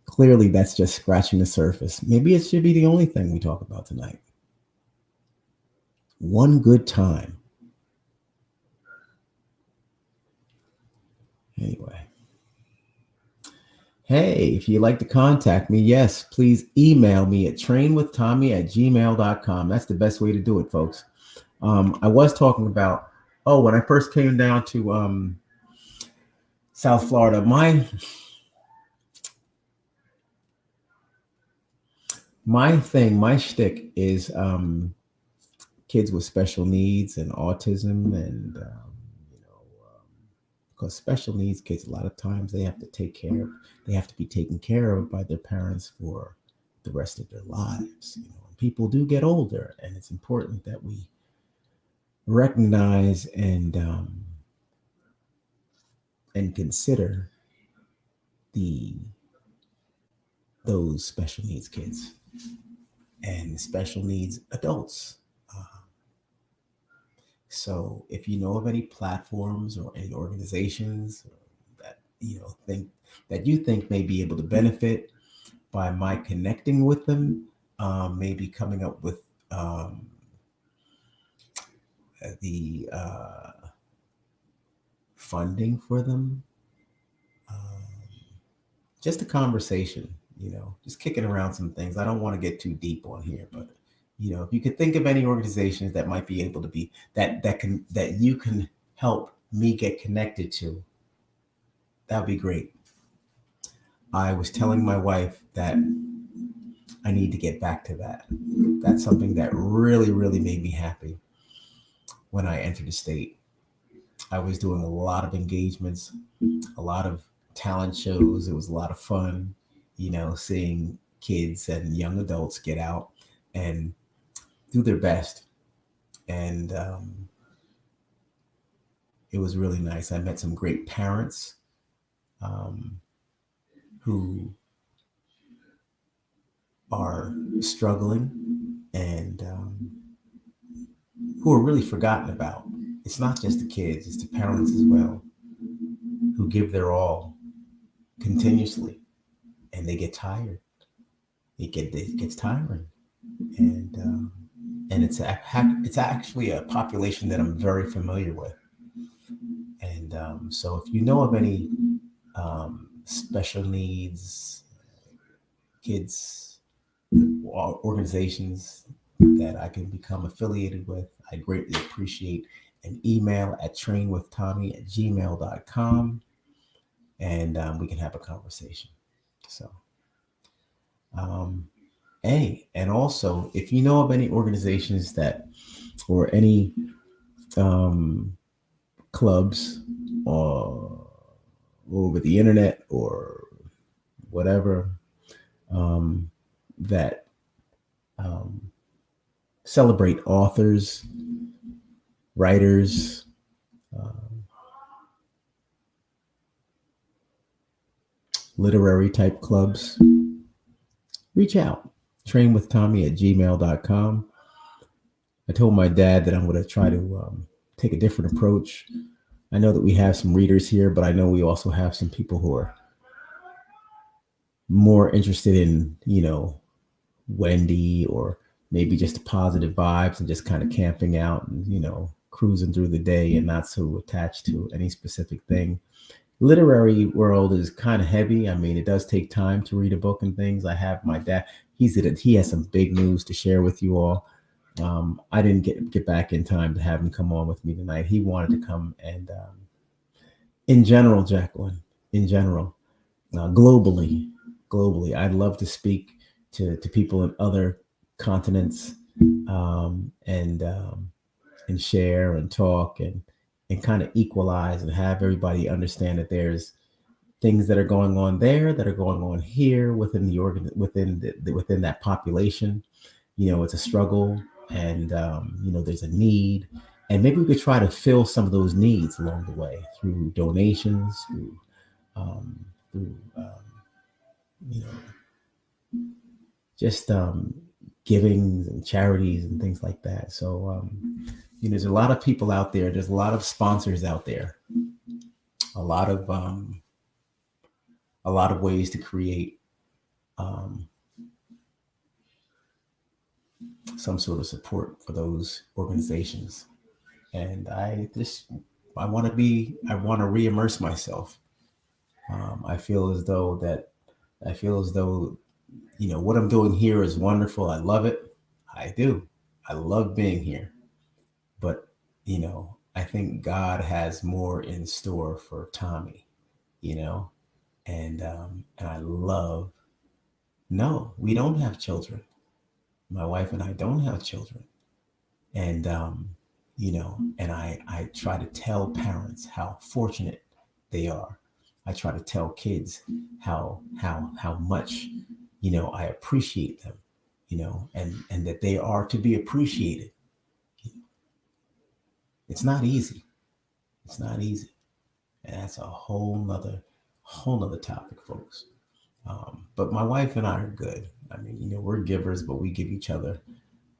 Clearly, that's just scratching the surface. Maybe it should be the only thing we talk about tonight. One good time. Anyway. Hey, if you'd like to contact me, yes, please email me at trainwithtommy@gmail.com. That's the best way to do it, folks. I was talking about, when I first came down to South Florida, my shtick is kids with special needs and autism and because special needs kids, a lot of times they have to be taken care of by their parents for the rest of their lives. You know, and people do get older, and it's important that we recognize and consider the those special needs kids and special needs adults. Uh, so, if you know of any platforms or any organizations that you think may be able to benefit by my connecting with them, maybe coming up with um, the funding for them, um, just a conversation, just kicking around some things. I don't want to get too deep on here, but if you could think of any organizations that might be able to be that you can help me get connected to, that would be great. I was telling my wife that I need to get back to that. That's something that really, really made me happy when I entered the state. I was doing a lot of engagements, a lot of talent shows. It was a lot of fun, seeing kids and young adults get out and do their best. And it was really nice. I met some great parents um, who are struggling and who are really forgotten about. It's not just the kids, it's the parents as well, who give their all continuously, and they get tired. It gets tiring, and it's actually a population that I'm very familiar with. And so, if you know of any special needs kids organizations that I can become affiliated with, I greatly appreciate an email at trainwithtommy@gmail.com, and we can have a conversation. So, um, hey, and also, if you know of any organizations that, or any um, clubs or over the internet or whatever, um, that um, celebrate authors, writers, literary type clubs, reach out. Trainwithtommy@gmail.com. I told my dad that I'm going to try to take a different approach. I know that we have some readers here, but I know we also have some people who are more interested in, Wendy, or maybe just the positive vibes and just kind of camping out and, cruising through the day and not so attached to any specific thing. Literary world is kind of heavy. I mean, it does take time to read a book and things. I have my dad. He has some big news to share with you all. I didn't get back in time to have him come on with me tonight. He wanted to come, and in general, Jacqueline, in general, globally, I'd love to speak to people in other continents, and share and talk and kind of equalize and have everybody understand that there's things that are going on there that are going on here within within that population. It's a struggle, and there's a need, and maybe we could try to fill some of those needs along the way through donations, um, through you know just givings and charities and things like that. So there's a lot of people out there. There's a lot of sponsors out there. A lot of ways to create um, some sort of support for those organizations. And I want to re-immerse myself. I feel as though what I'm doing here is wonderful. I love it. I do. I love being here. But, I think God has more in store for Tommy, and I love, no, we don't have children. My wife and I don't have children. And, and I try to tell parents how fortunate they are. I try to tell kids how much, I appreciate them, and that they are to be appreciated. It's not easy. It's not easy. And that's a whole nother topic, folks. But my wife and I are good. I mean, we're givers, but we give each other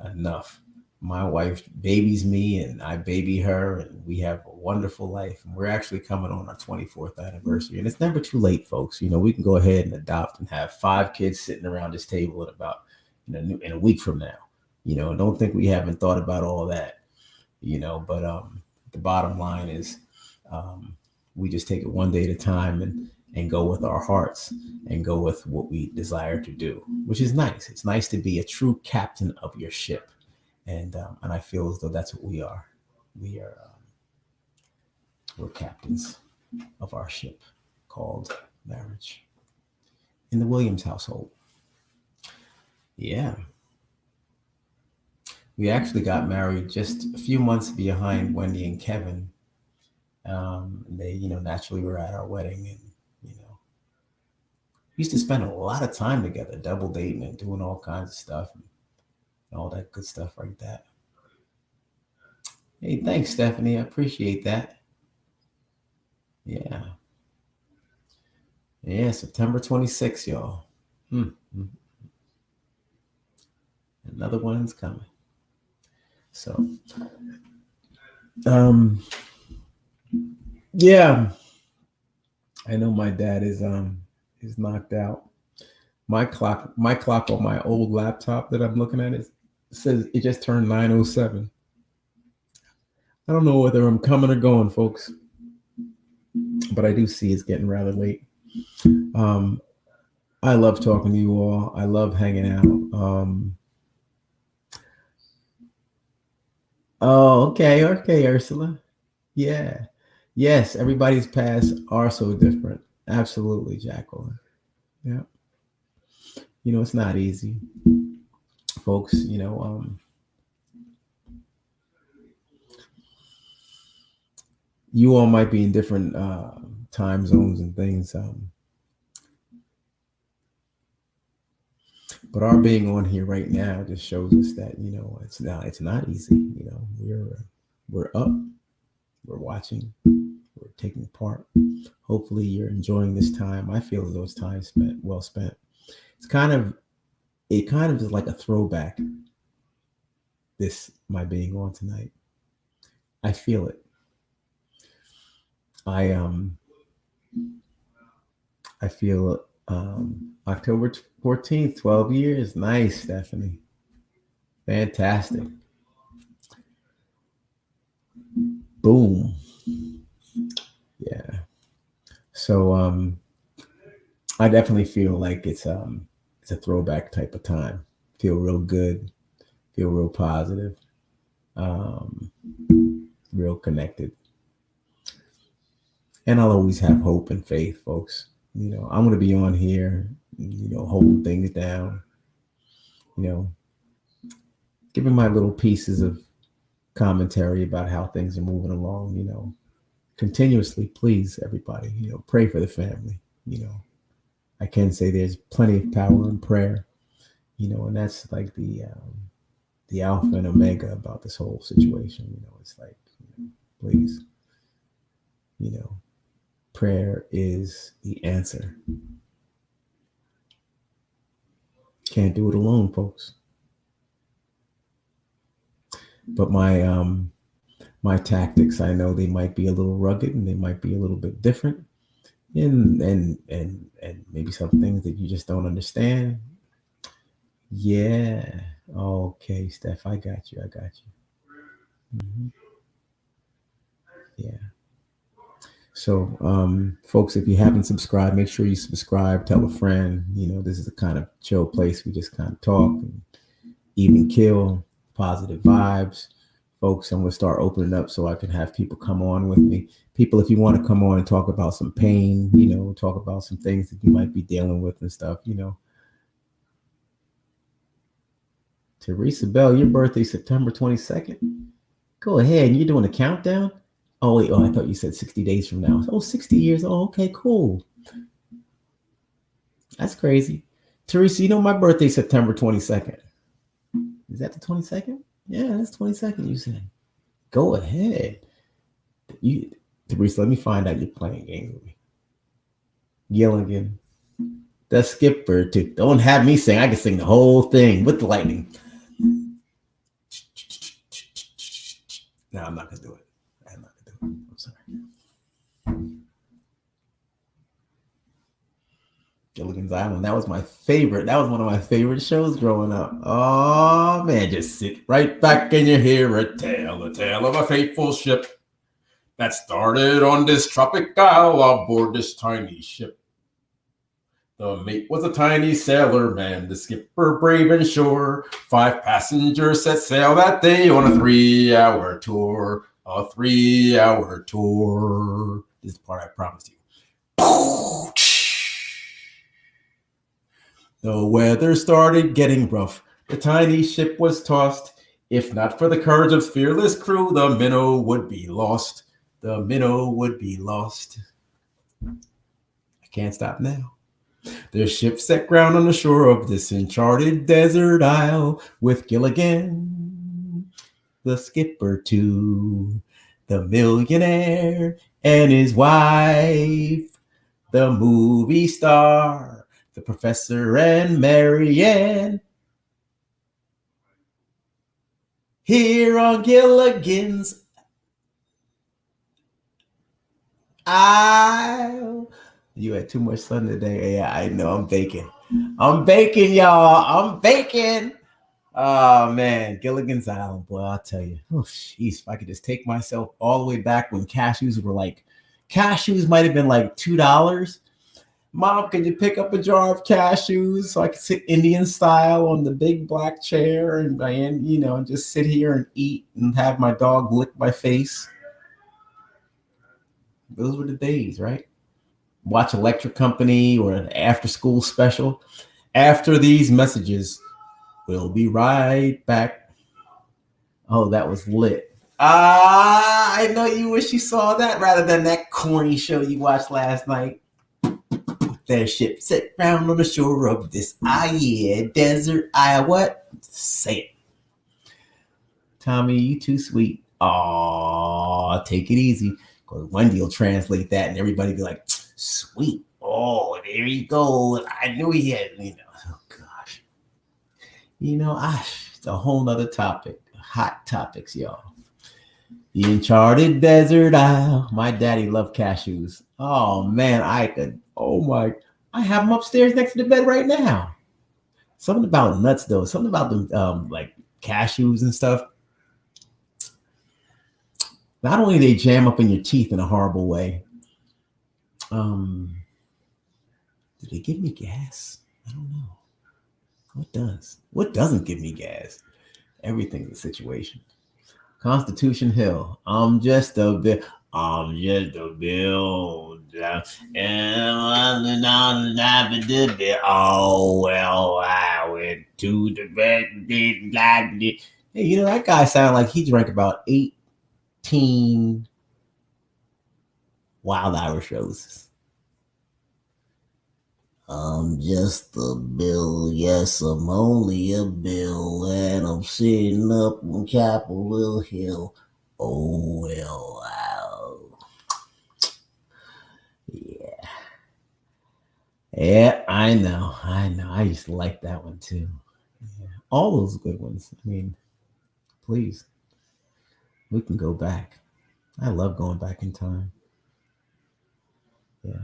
enough. My wife babies me and I baby her, and we have a wonderful life. And we're actually coming on our 24th anniversary. And it's never too late, folks. We can go ahead and adopt and have 5 kids sitting around this table in a week from now. Don't think we haven't thought about all that, but the bottom line is, um, we just take it one day at a time, and go with our hearts, and go with what we desire to do, which is nice. It's nice to be a true captain of your ship, and I feel as though that's what we are. We're captains of our ship called marriage in the Williams household. Yeah, we actually got married just a few months behind Wendy and Kevin. They, naturally were at our wedding, and we used to spend a lot of time together, double dating and doing all kinds of stuff, and all that good stuff like that. Hey, thanks, Stephanie. I appreciate that. Yeah. Yeah, September 26th, y'all. Hmm. Another one's coming. So, yeah, I know my dad is knocked out. My clock on my old laptop that I'm looking at says it just turned 9:07. I don't know whether I'm coming or going, folks, but I do see it's getting rather late. Um, I love talking to you all. I love hanging out. Oh, okay, Ursula. Yeah, yes. Everybody's paths are so different. Absolutely, Jacqueline. Yeah, it's not easy, folks. You all might be in different time zones and things. But our being on here right now just shows us that it's not easy. We're up, we're watching, we're taking part. Hopefully, you're enjoying this time. I feel those times well spent. It kind of is like a throwback. This my being on tonight. I feel it. I feel October 14th, 12 years. Nice, Stephanie. Fantastic. Boom. Yeah. So I definitely feel like it's a throwback type of time. Feel real good, feel real positive, um, real connected. And I'll always have hope and faith, folks. I'm going to be on here, holding things down, you know, giving my little pieces of commentary about how things are moving along, continuously. Please, everybody, pray for the family. I can say there's plenty of power in prayer, and that's like the alpha and omega about this whole situation. It's like, please, prayer is the answer. Can't do it alone, folks. But my tactics, I know they might be a little rugged and they might be a little bit different, and maybe some things that you just don't understand. Yeah. Okay, Steph, I got you. Mm-hmm. Yeah. So, folks, if you haven't subscribed, make sure you subscribe. Tell a friend. This is a kind of chill place. We just kind of talk and even kill, positive vibes. Folks, I'm going to start opening up so I can have people come on with me. People, if you want to come on and talk about some pain, talk about some things that you might be dealing with and stuff, Teresa Bell, your birthday September 22nd. Go ahead. You're doing a countdown? Oh, wait. Oh, I thought you said 60 days from now. Oh, 60 years. Oh, okay, cool. That's crazy. Teresa, you know my birthday's September 22nd. Is that the 22nd? Yeah, that's 22nd, you said. Go ahead. You, Teresa, let me find out you're playing games with me. Gilligan, the skipper, too. Don't have me sing. I can sing the whole thing with the lightning. No, I'm not going to do it. I'm not going to do it. I'm sorry. Gilligan's Island. That was my favorite. That was one of my favorite shows growing up. Oh man, just sit right back and you hear a tale of a faithful ship that started on this tropic isle aboard this tiny ship. The mate was a tiny sailor man, the skipper brave and sure. 5 passengers set sail that day on a 3-hour tour. A 3-hour tour. This is the part I promised you. The weather started getting rough. The tiny ship was tossed. If not for the courage of fearless crew, the minnow would be lost. The minnow would be lost. I can't stop now. The ship set ground on the shore of this uncharted desert isle with Gilligan, the skipper too, the millionaire and his wife, the movie star, the professor and Marianne. Here on Gilligan's Isle. You had too much sun today. Yeah, I know. I'm baking. I'm baking, y'all. I'm baking. Oh man, Gilligan's Island, boy, I'll tell you. Oh, jeez, if I could just take myself all the way back when cashews might have been like $2. Mom, can you pick up a jar of cashews so I can sit Indian style on the big black chair and just sit here and eat and have my dog lick my face? Those were the days, right? Watch Electric Company or an after school special. After these messages, we'll be right back. Oh, that was lit. I know you wish you saw that rather than that corny show you watched last night. Their ship set round on the shore of this desert. What? Say it. Tommy, you too sweet. Aw, take it easy. Because Wendy will translate that and everybody be like, sweet. Oh, there you go. I knew he had, oh gosh. It's a whole nother topic. Hot topics, y'all. The uncharted desert isle. My daddy loved cashews. Oh man, I have them upstairs next to the bed right now. Something about nuts though. Something about them, like cashews and stuff. Not only they jam up in your teeth in a horrible way. Do they give me gas? I don't know. What does? What doesn't give me gas? Everything's a situation. Constitution Hill. I'm just a bill. Oh well, I went to the bed. Hey, that guy sounded like he drank about 18 Wild Irish roses. I'm just a bill, yes, I'm only a bill, and I'm sitting up on Capitol Hill. Oh, well, wow. Yeah. Yeah, I know. I used to like that one too. Yeah. All those good ones. I mean, please, we can go back. I love going back in time. Yeah.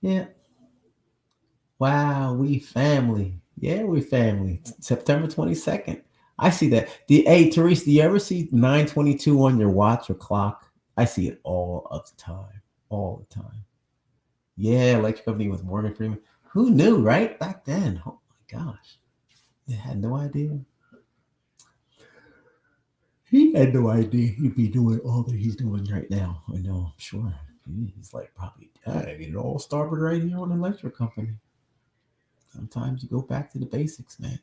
Yeah. Wow, we family. Yeah, we family. September 22nd. I see that. Hey, Teresa, do you ever see 9:22 on your watch or clock? I see it all of the time. All the time. Yeah, Electric Company with Morgan Freeman. Who knew, right? Back then. Oh my gosh. They had no idea. He had no idea he'd be doing all that he's doing right now. I know, I'm sure. He's like probably it all started right here on Electric Company. Sometimes you go back to the basics, man.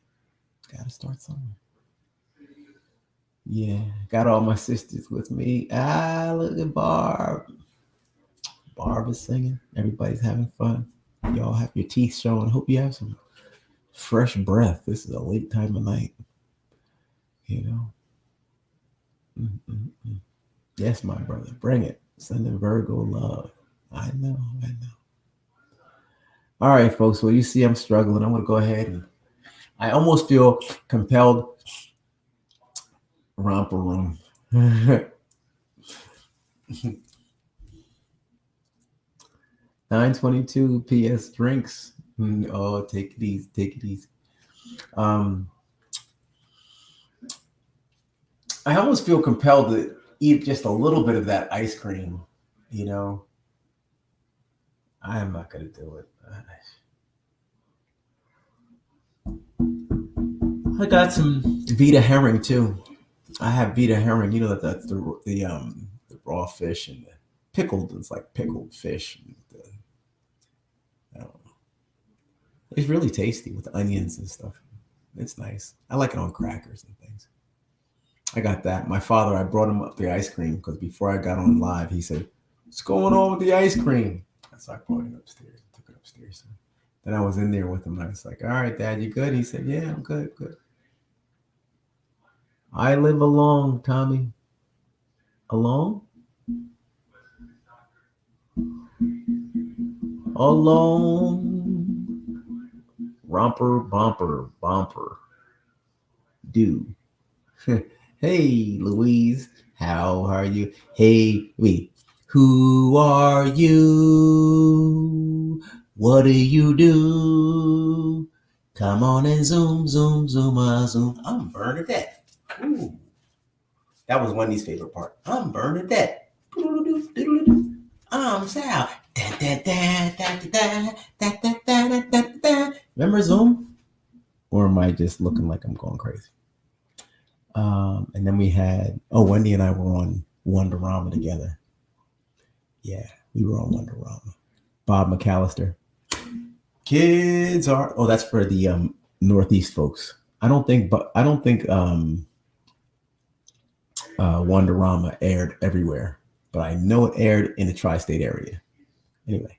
Gotta start somewhere. Yeah, got all my sisters with me. Ah, look at Barb. Barb is singing. Everybody's having fun. Y'all have your teeth showing. Hope you have some fresh breath. This is a late time of night, you know. Mm-mm-mm. Yes, my brother, bring it. Sending Virgo love. I know, I know. All right, folks. Well, you see, I'm struggling. I'm gonna go ahead and I almost feel compelled romper room. 9:22 PS drinks. Oh, take it easy, take it easy. Um, I almost feel compelled to eat just a little bit of that ice cream. You know, I am not gonna do it. I got some Vita herring too. I have Vita herring. You know that that's the raw fish and the pickled. It's like pickled fish. And I don't know. It's really tasty with onions and stuff. It's nice. I like it on crackers and things. I got that. My father, I brought him up the ice cream because before I got on live, he said, "What's going on with the ice cream?" So I brought it upstairs. Took it upstairs. Then I was in there with him. And I was like, "All right, Dad, you good?" He said, "Yeah, I'm good, good." I live alone, Tommy. Alone? Alone. Romper, bumper, bumper. Do. Hey, Louise. How are you? Hey, wait. Who are you? What do you do? Come on and zoom, zoom, zoom, zoom. I'm Bernadette. Ooh, that was Wendy's favorite part. I'm Bernadette. I'm Sal. Remember Zoom? Or am I just looking like I'm going crazy? And then we had, Wendy and I were on Wonderama together. Yeah, we were on Wonderama. Bob McAllister. Kids are, that's for the Northeast folks. I don't think Wonderama aired everywhere, but I know it aired in the tri-state area. Anyway,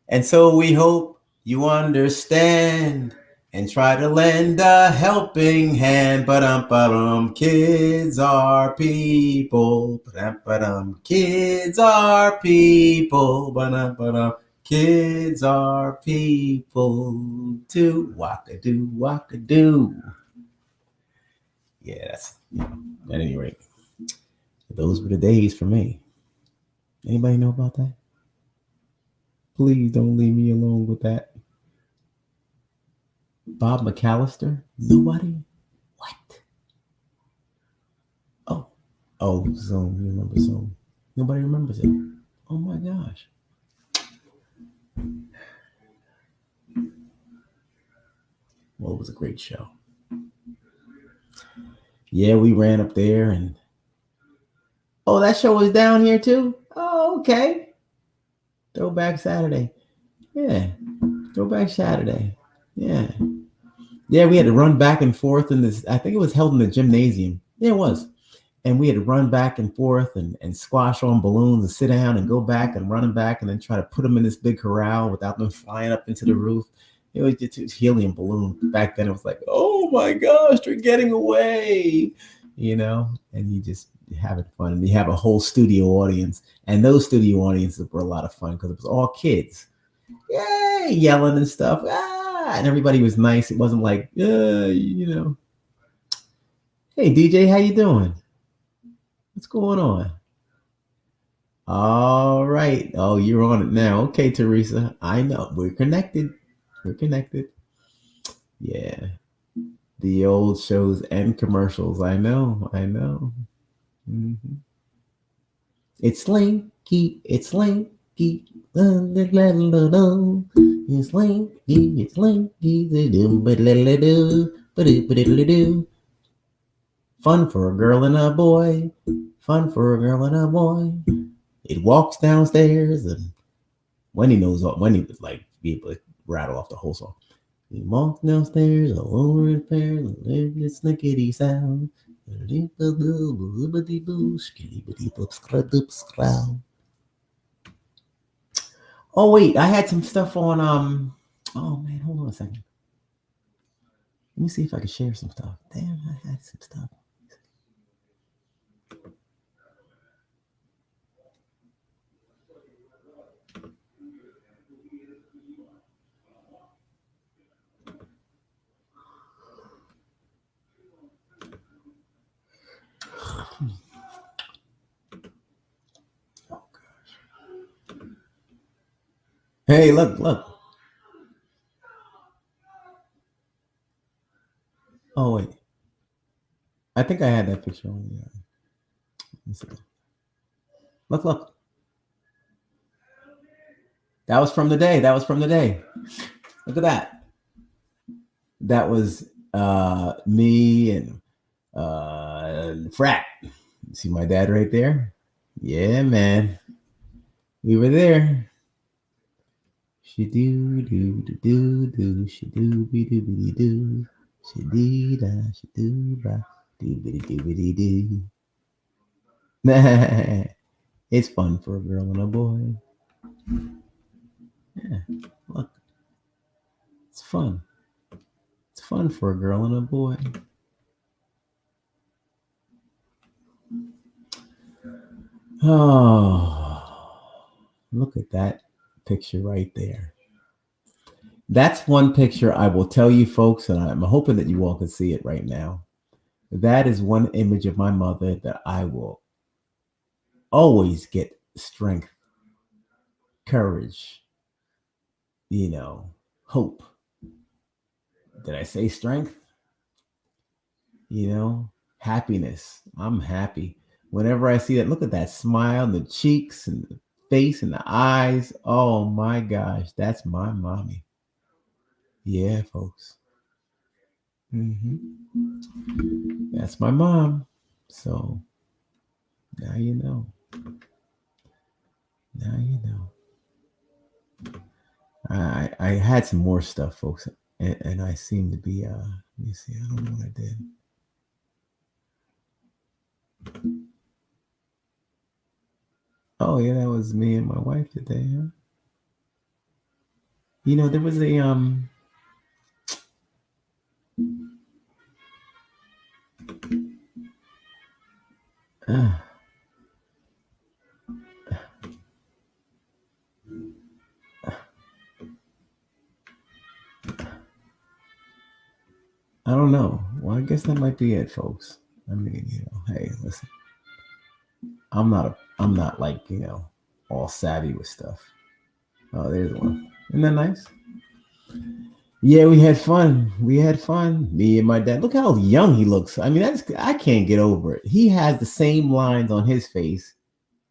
and so we hope you understand and try to lend a helping hand. Ba-dum, kids are people. Ba-dum, kids are people. Ba-dum, kids are people too. Waka-do, waka-do. Yeah, at any rate, those were the days for me. Anybody know about that? Please don't leave me alone with that. Bob McAllister? Nobody? What? Oh. Oh, Zoom. You remember Zoom? Nobody remembers it. Oh my gosh. Well, it was a great show. Yeah, we ran up there and that show was down here too? Oh, okay. Throwback Saturday. Yeah. Throwback Saturday. Yeah. Yeah, we had to run back and forth in this. I think it was held in the gymnasium. Yeah, it was. And we had to run back and forth and squash on balloons and sit down and go back and run them back and then try to put them in this big corral without them flying up into the roof. It was just helium balloon. Back then it was like, oh my gosh, they're getting away, and you just having fun. And you have a whole studio audience. And those studio audiences were a lot of fun because it was all kids. Yay, yelling and stuff. And everybody was nice. It wasn't like, hey, DJ, how you doing? What's going on? All right. Oh, you're on it now. Okay, Teresa. I know. We're connected. We're connected. Yeah. The old shows and commercials. I know. I know. Mm-hmm. It's Slinky. It's Slinky. It's Slinky. It's Slinky. Fun for a girl and a boy. Fun for a girl and a boy. It walks downstairs and Wendy was like be able to rattle off the whole song. It walks downstairs all over the pair, the snickety sound. Oh wait, I had some stuff on oh man, hold on a second. Let me see if I can share some stuff. Damn, I had some stuff. Oh gosh. Hey, look. Oh wait. I think I had that picture on the let me see. Look. That was from the day. That was from the day. Look at that. That was me and frat. See my dad right there? Yeah, man. We were there. She do do do do do. She do be do be do. She dee da. She do ba. Do be do be do. It's fun for a girl and a boy. Yeah, look, it's fun. It's fun for a girl and a boy. Oh, look at that picture right there. That's one picture I will tell you, folks, and I'm hoping that you all can see it right now. That is one image of my mother that I will always get strength, courage, hope. Did I say strength? Happiness. I'm happy. Whenever I see that, look at that smile, the cheeks and the face and the eyes. Oh my gosh, that's my mommy. Yeah, folks. That's my mom. So now you know. Now you know. I had some more stuff, folks, and I seem to be let me see, I don't know what I did. Oh yeah, that was me and my wife today, huh? There was a uh, I don't know. Well, I guess that might be it, folks. I mean, hey, listen, I'm not like, all savvy with stuff. Oh, there's one. Isn't that nice? Yeah, we had fun. We had fun. Me and my dad. Look how young he looks. I mean, I can't get over it. He has the same lines on his face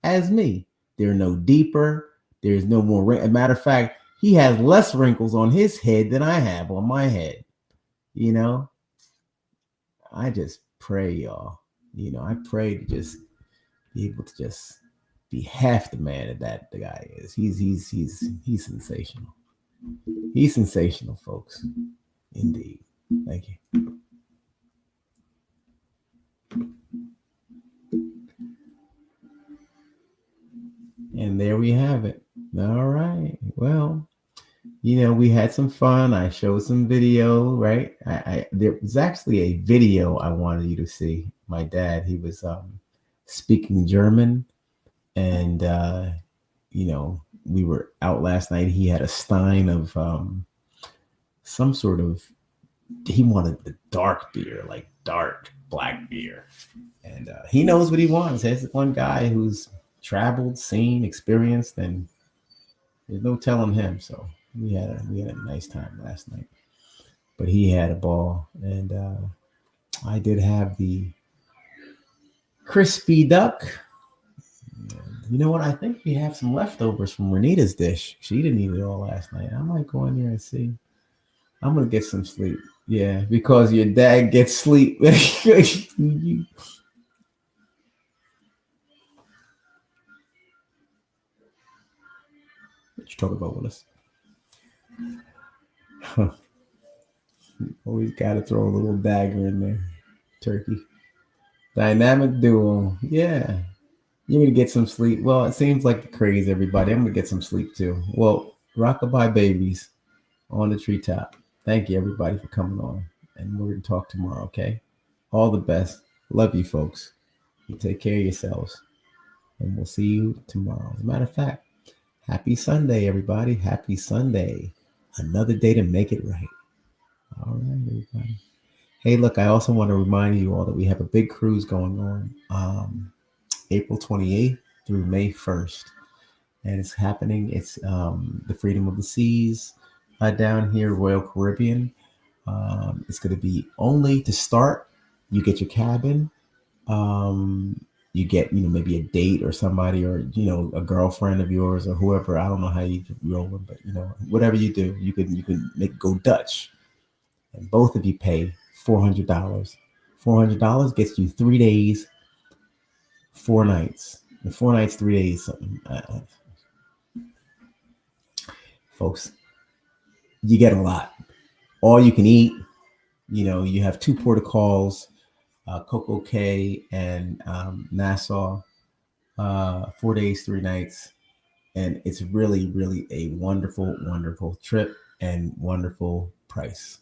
as me. They're no deeper. There's no more. As a matter of fact, he has less wrinkles on his head than I have on my head. You know, I just pray, y'all. I pray to just be able to just be half the man that the guy is. He's sensational. He's sensational, folks. Indeed. Thank you. And there we have it. All right. Well, we had some fun. I showed some video, right? There was actually a video I wanted you to see. My dad, he was speaking German, and we were out last night. He had a stein of some sort of. He wanted the dark beer, like dark black beer, and he knows what he wants. There's one guy who's traveled, seen, experienced, and there's no telling him. So we had a nice time last night. But he had a ball, and I did have the crispy duck. You know what? I think we have some leftovers from Renita's dish. She didn't eat it all last night. I might go in there and see. I'm gonna get some sleep. Yeah, because your dad gets sleep. What you talking about, Willis? Always got to throw a little dagger in there. Turkey. Dynamic duo. Yeah. You're gonna get some sleep. Well, it seems like the craze, everybody. I'm gonna get some sleep too. Well, rockabye babies on the treetop. Thank you, everybody, for coming on. And we're gonna talk tomorrow, okay? All the best. Love you, folks. You take care of yourselves. And we'll see you tomorrow. As a matter of fact, happy Sunday, everybody. Happy Sunday. Another day to make it right. All right, everybody. Hey, look, I also want to remind you all that we have a big cruise going on April 28th through May 1st. And it's happening. It's the Freedom of the Seas down here, Royal Caribbean. It's going to be only to start. You get your cabin. Um, you get, maybe a date or somebody, or a girlfriend of yours or whoever. I don't know how you roll them, but whatever you do, you can make go Dutch, and both of you pay $400. $400 gets you 3 days, 4 nights. And 4 nights, 3 days, something. Folks, you get a lot. All you can eat. You have two protocols, Coco Cay and Nassau, 4 days, 3 nights. And it's really, really a wonderful, wonderful trip and wonderful price.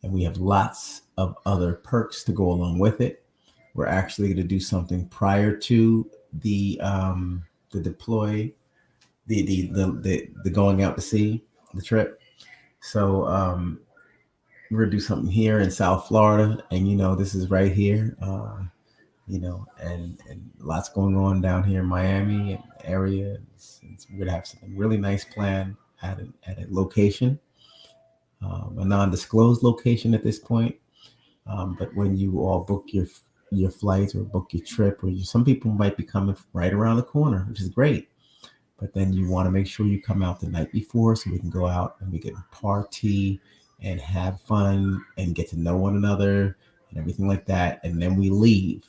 And we have lots of other perks to go along with it. We're actually going to do something prior to the deploy, the going out to sea, the trip. So we're gonna do something here in South Florida, and this is right here, and lots going on down here in Miami and area. We're gonna have something really nice planned at a location, a non-disclosed location at this point. But when you all book your flights or book your trip, or some people might be coming right around the corner, which is great. But then you want to make sure you come out the night before so we can go out and we can party and have fun and get to know one another and everything like that. And then we leave,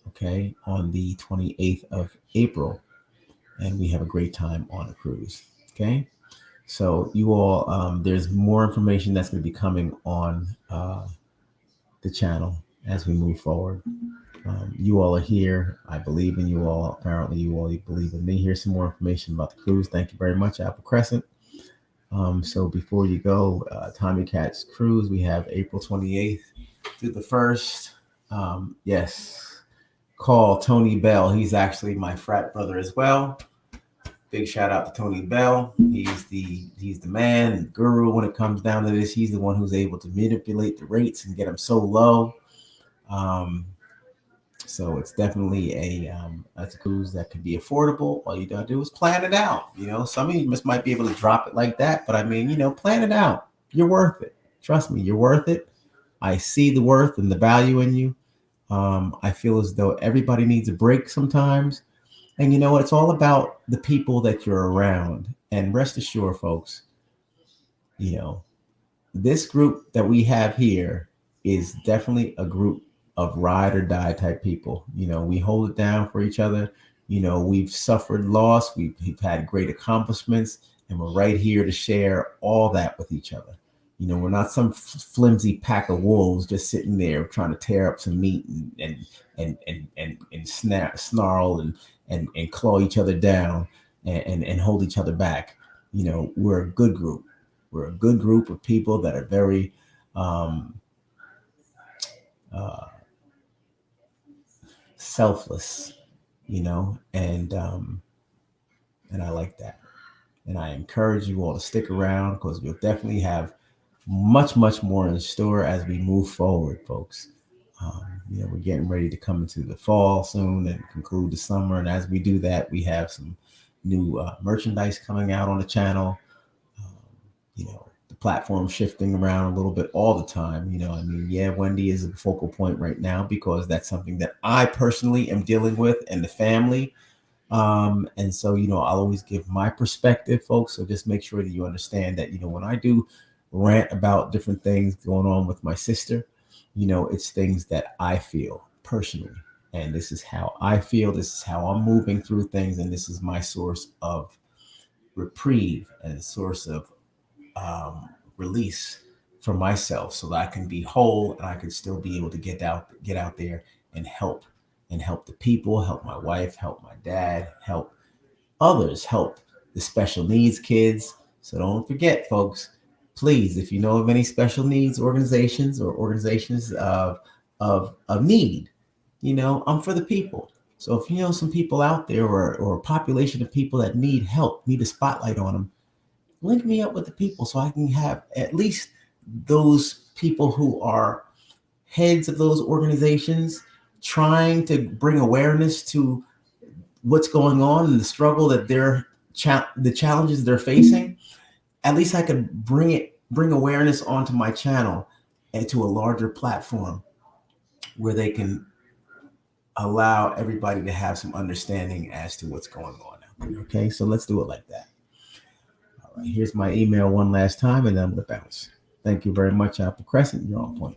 okay, on the 28th of April. And we have a great time on a cruise, okay? So you all, there's more information that's going to be coming on the channel as we move forward. You all are here. I believe in you all. Apparently, you all believe in me. Here's some more information about the cruise. Thank you very much, Apple Crescent. So before you go, Tommy Cat's cruise, we have April 28th through the 1st. Yes, call Tony Bell. He's actually my frat brother as well. Big shout out to Tony Bell. He's the man, the guru when it comes down to this. He's the one who's able to manipulate the rates and get them so low. So it's definitely a cruise that can be affordable. All you gotta do is plan it out. Some of you might be able to drop it like that, but I mean, plan it out. You're worth it. Trust me, you're worth it. I see the worth and the value in you. I feel as though everybody needs a break sometimes. And it's all about the people that you're around. And rest assured, folks, this group that we have here is definitely a group of ride or die type people. We hold it down for each other. We've suffered loss. We've had great accomplishments, and we're right here to share all that with each other. We're not some flimsy pack of wolves just sitting there trying to tear up some meat and snarl and claw each other down and hold each other back. We're a good group. We're a good group of people that are very selfless, and I like that. And I encourage you all to stick around because we'll definitely have much, much more in store as we move forward, folks. We're getting ready to come into the fall soon and conclude the summer. And as we do that, we have some new merchandise coming out on the channel. The platform shifting around a little bit all the time. Wendy is a focal point right now because that's something that I personally am dealing with and the family. And so, I'll always give my perspective, folks. So just make sure that you understand that, when I do rant about different things going on with my sister, it's things that I feel personally. And this is how I feel. This is how I'm moving through things. And this is my source of reprieve and source of release for myself so that I can be whole and I can still be able to get out there and help the people, help my wife, help my dad, help others, help the special needs kids. So don't forget, folks, please, if you know of any special needs organizations or organizations of need, I'm for the people. So if you know some people out there, or a population of people that need help, need a spotlight on them, link me up with the people so I can have at least those people who are heads of those organizations trying to bring awareness to what's going on and the struggle that the challenges they're facing. At least I could bring awareness onto my channel and to a larger platform where they can allow everybody to have some understanding as to what's going on out there. Okay, so let's do it like that. All right, here's my email one last time, and then I'm gonna bounce. Thank you very much, Apple Crescent. You're on point.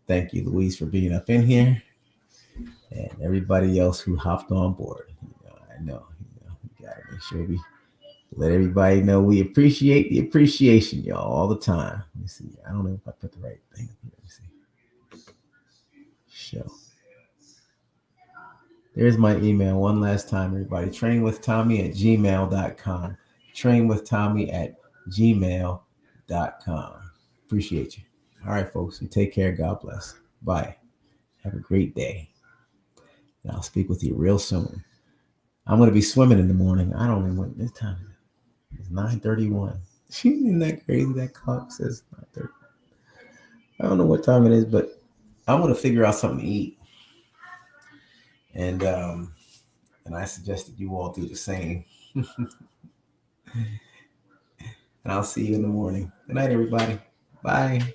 Thank you, Louise, for being up in here, and everybody else who hopped on board. I know, we gotta make sure we let everybody know we appreciate the appreciation, y'all, all the time. Let me see. I don't know if I put the right thing. Let me see. Show. There's my email one last time, everybody. Trainwithtommy@gmail.com. Trainwithtommy@gmail.com. Appreciate you. All right, folks. You take care. God bless. Bye. Have a great day. And I'll speak with you real soon. I'm going to be swimming in the morning. I don't know what this time is. It's 9:31. Isn't that crazy? That clock says 9:30. I don't know what time it is, but I'm going to figure out something to eat. And I suggest that you all do the same. And I'll see you in the morning. Good night, everybody. Bye.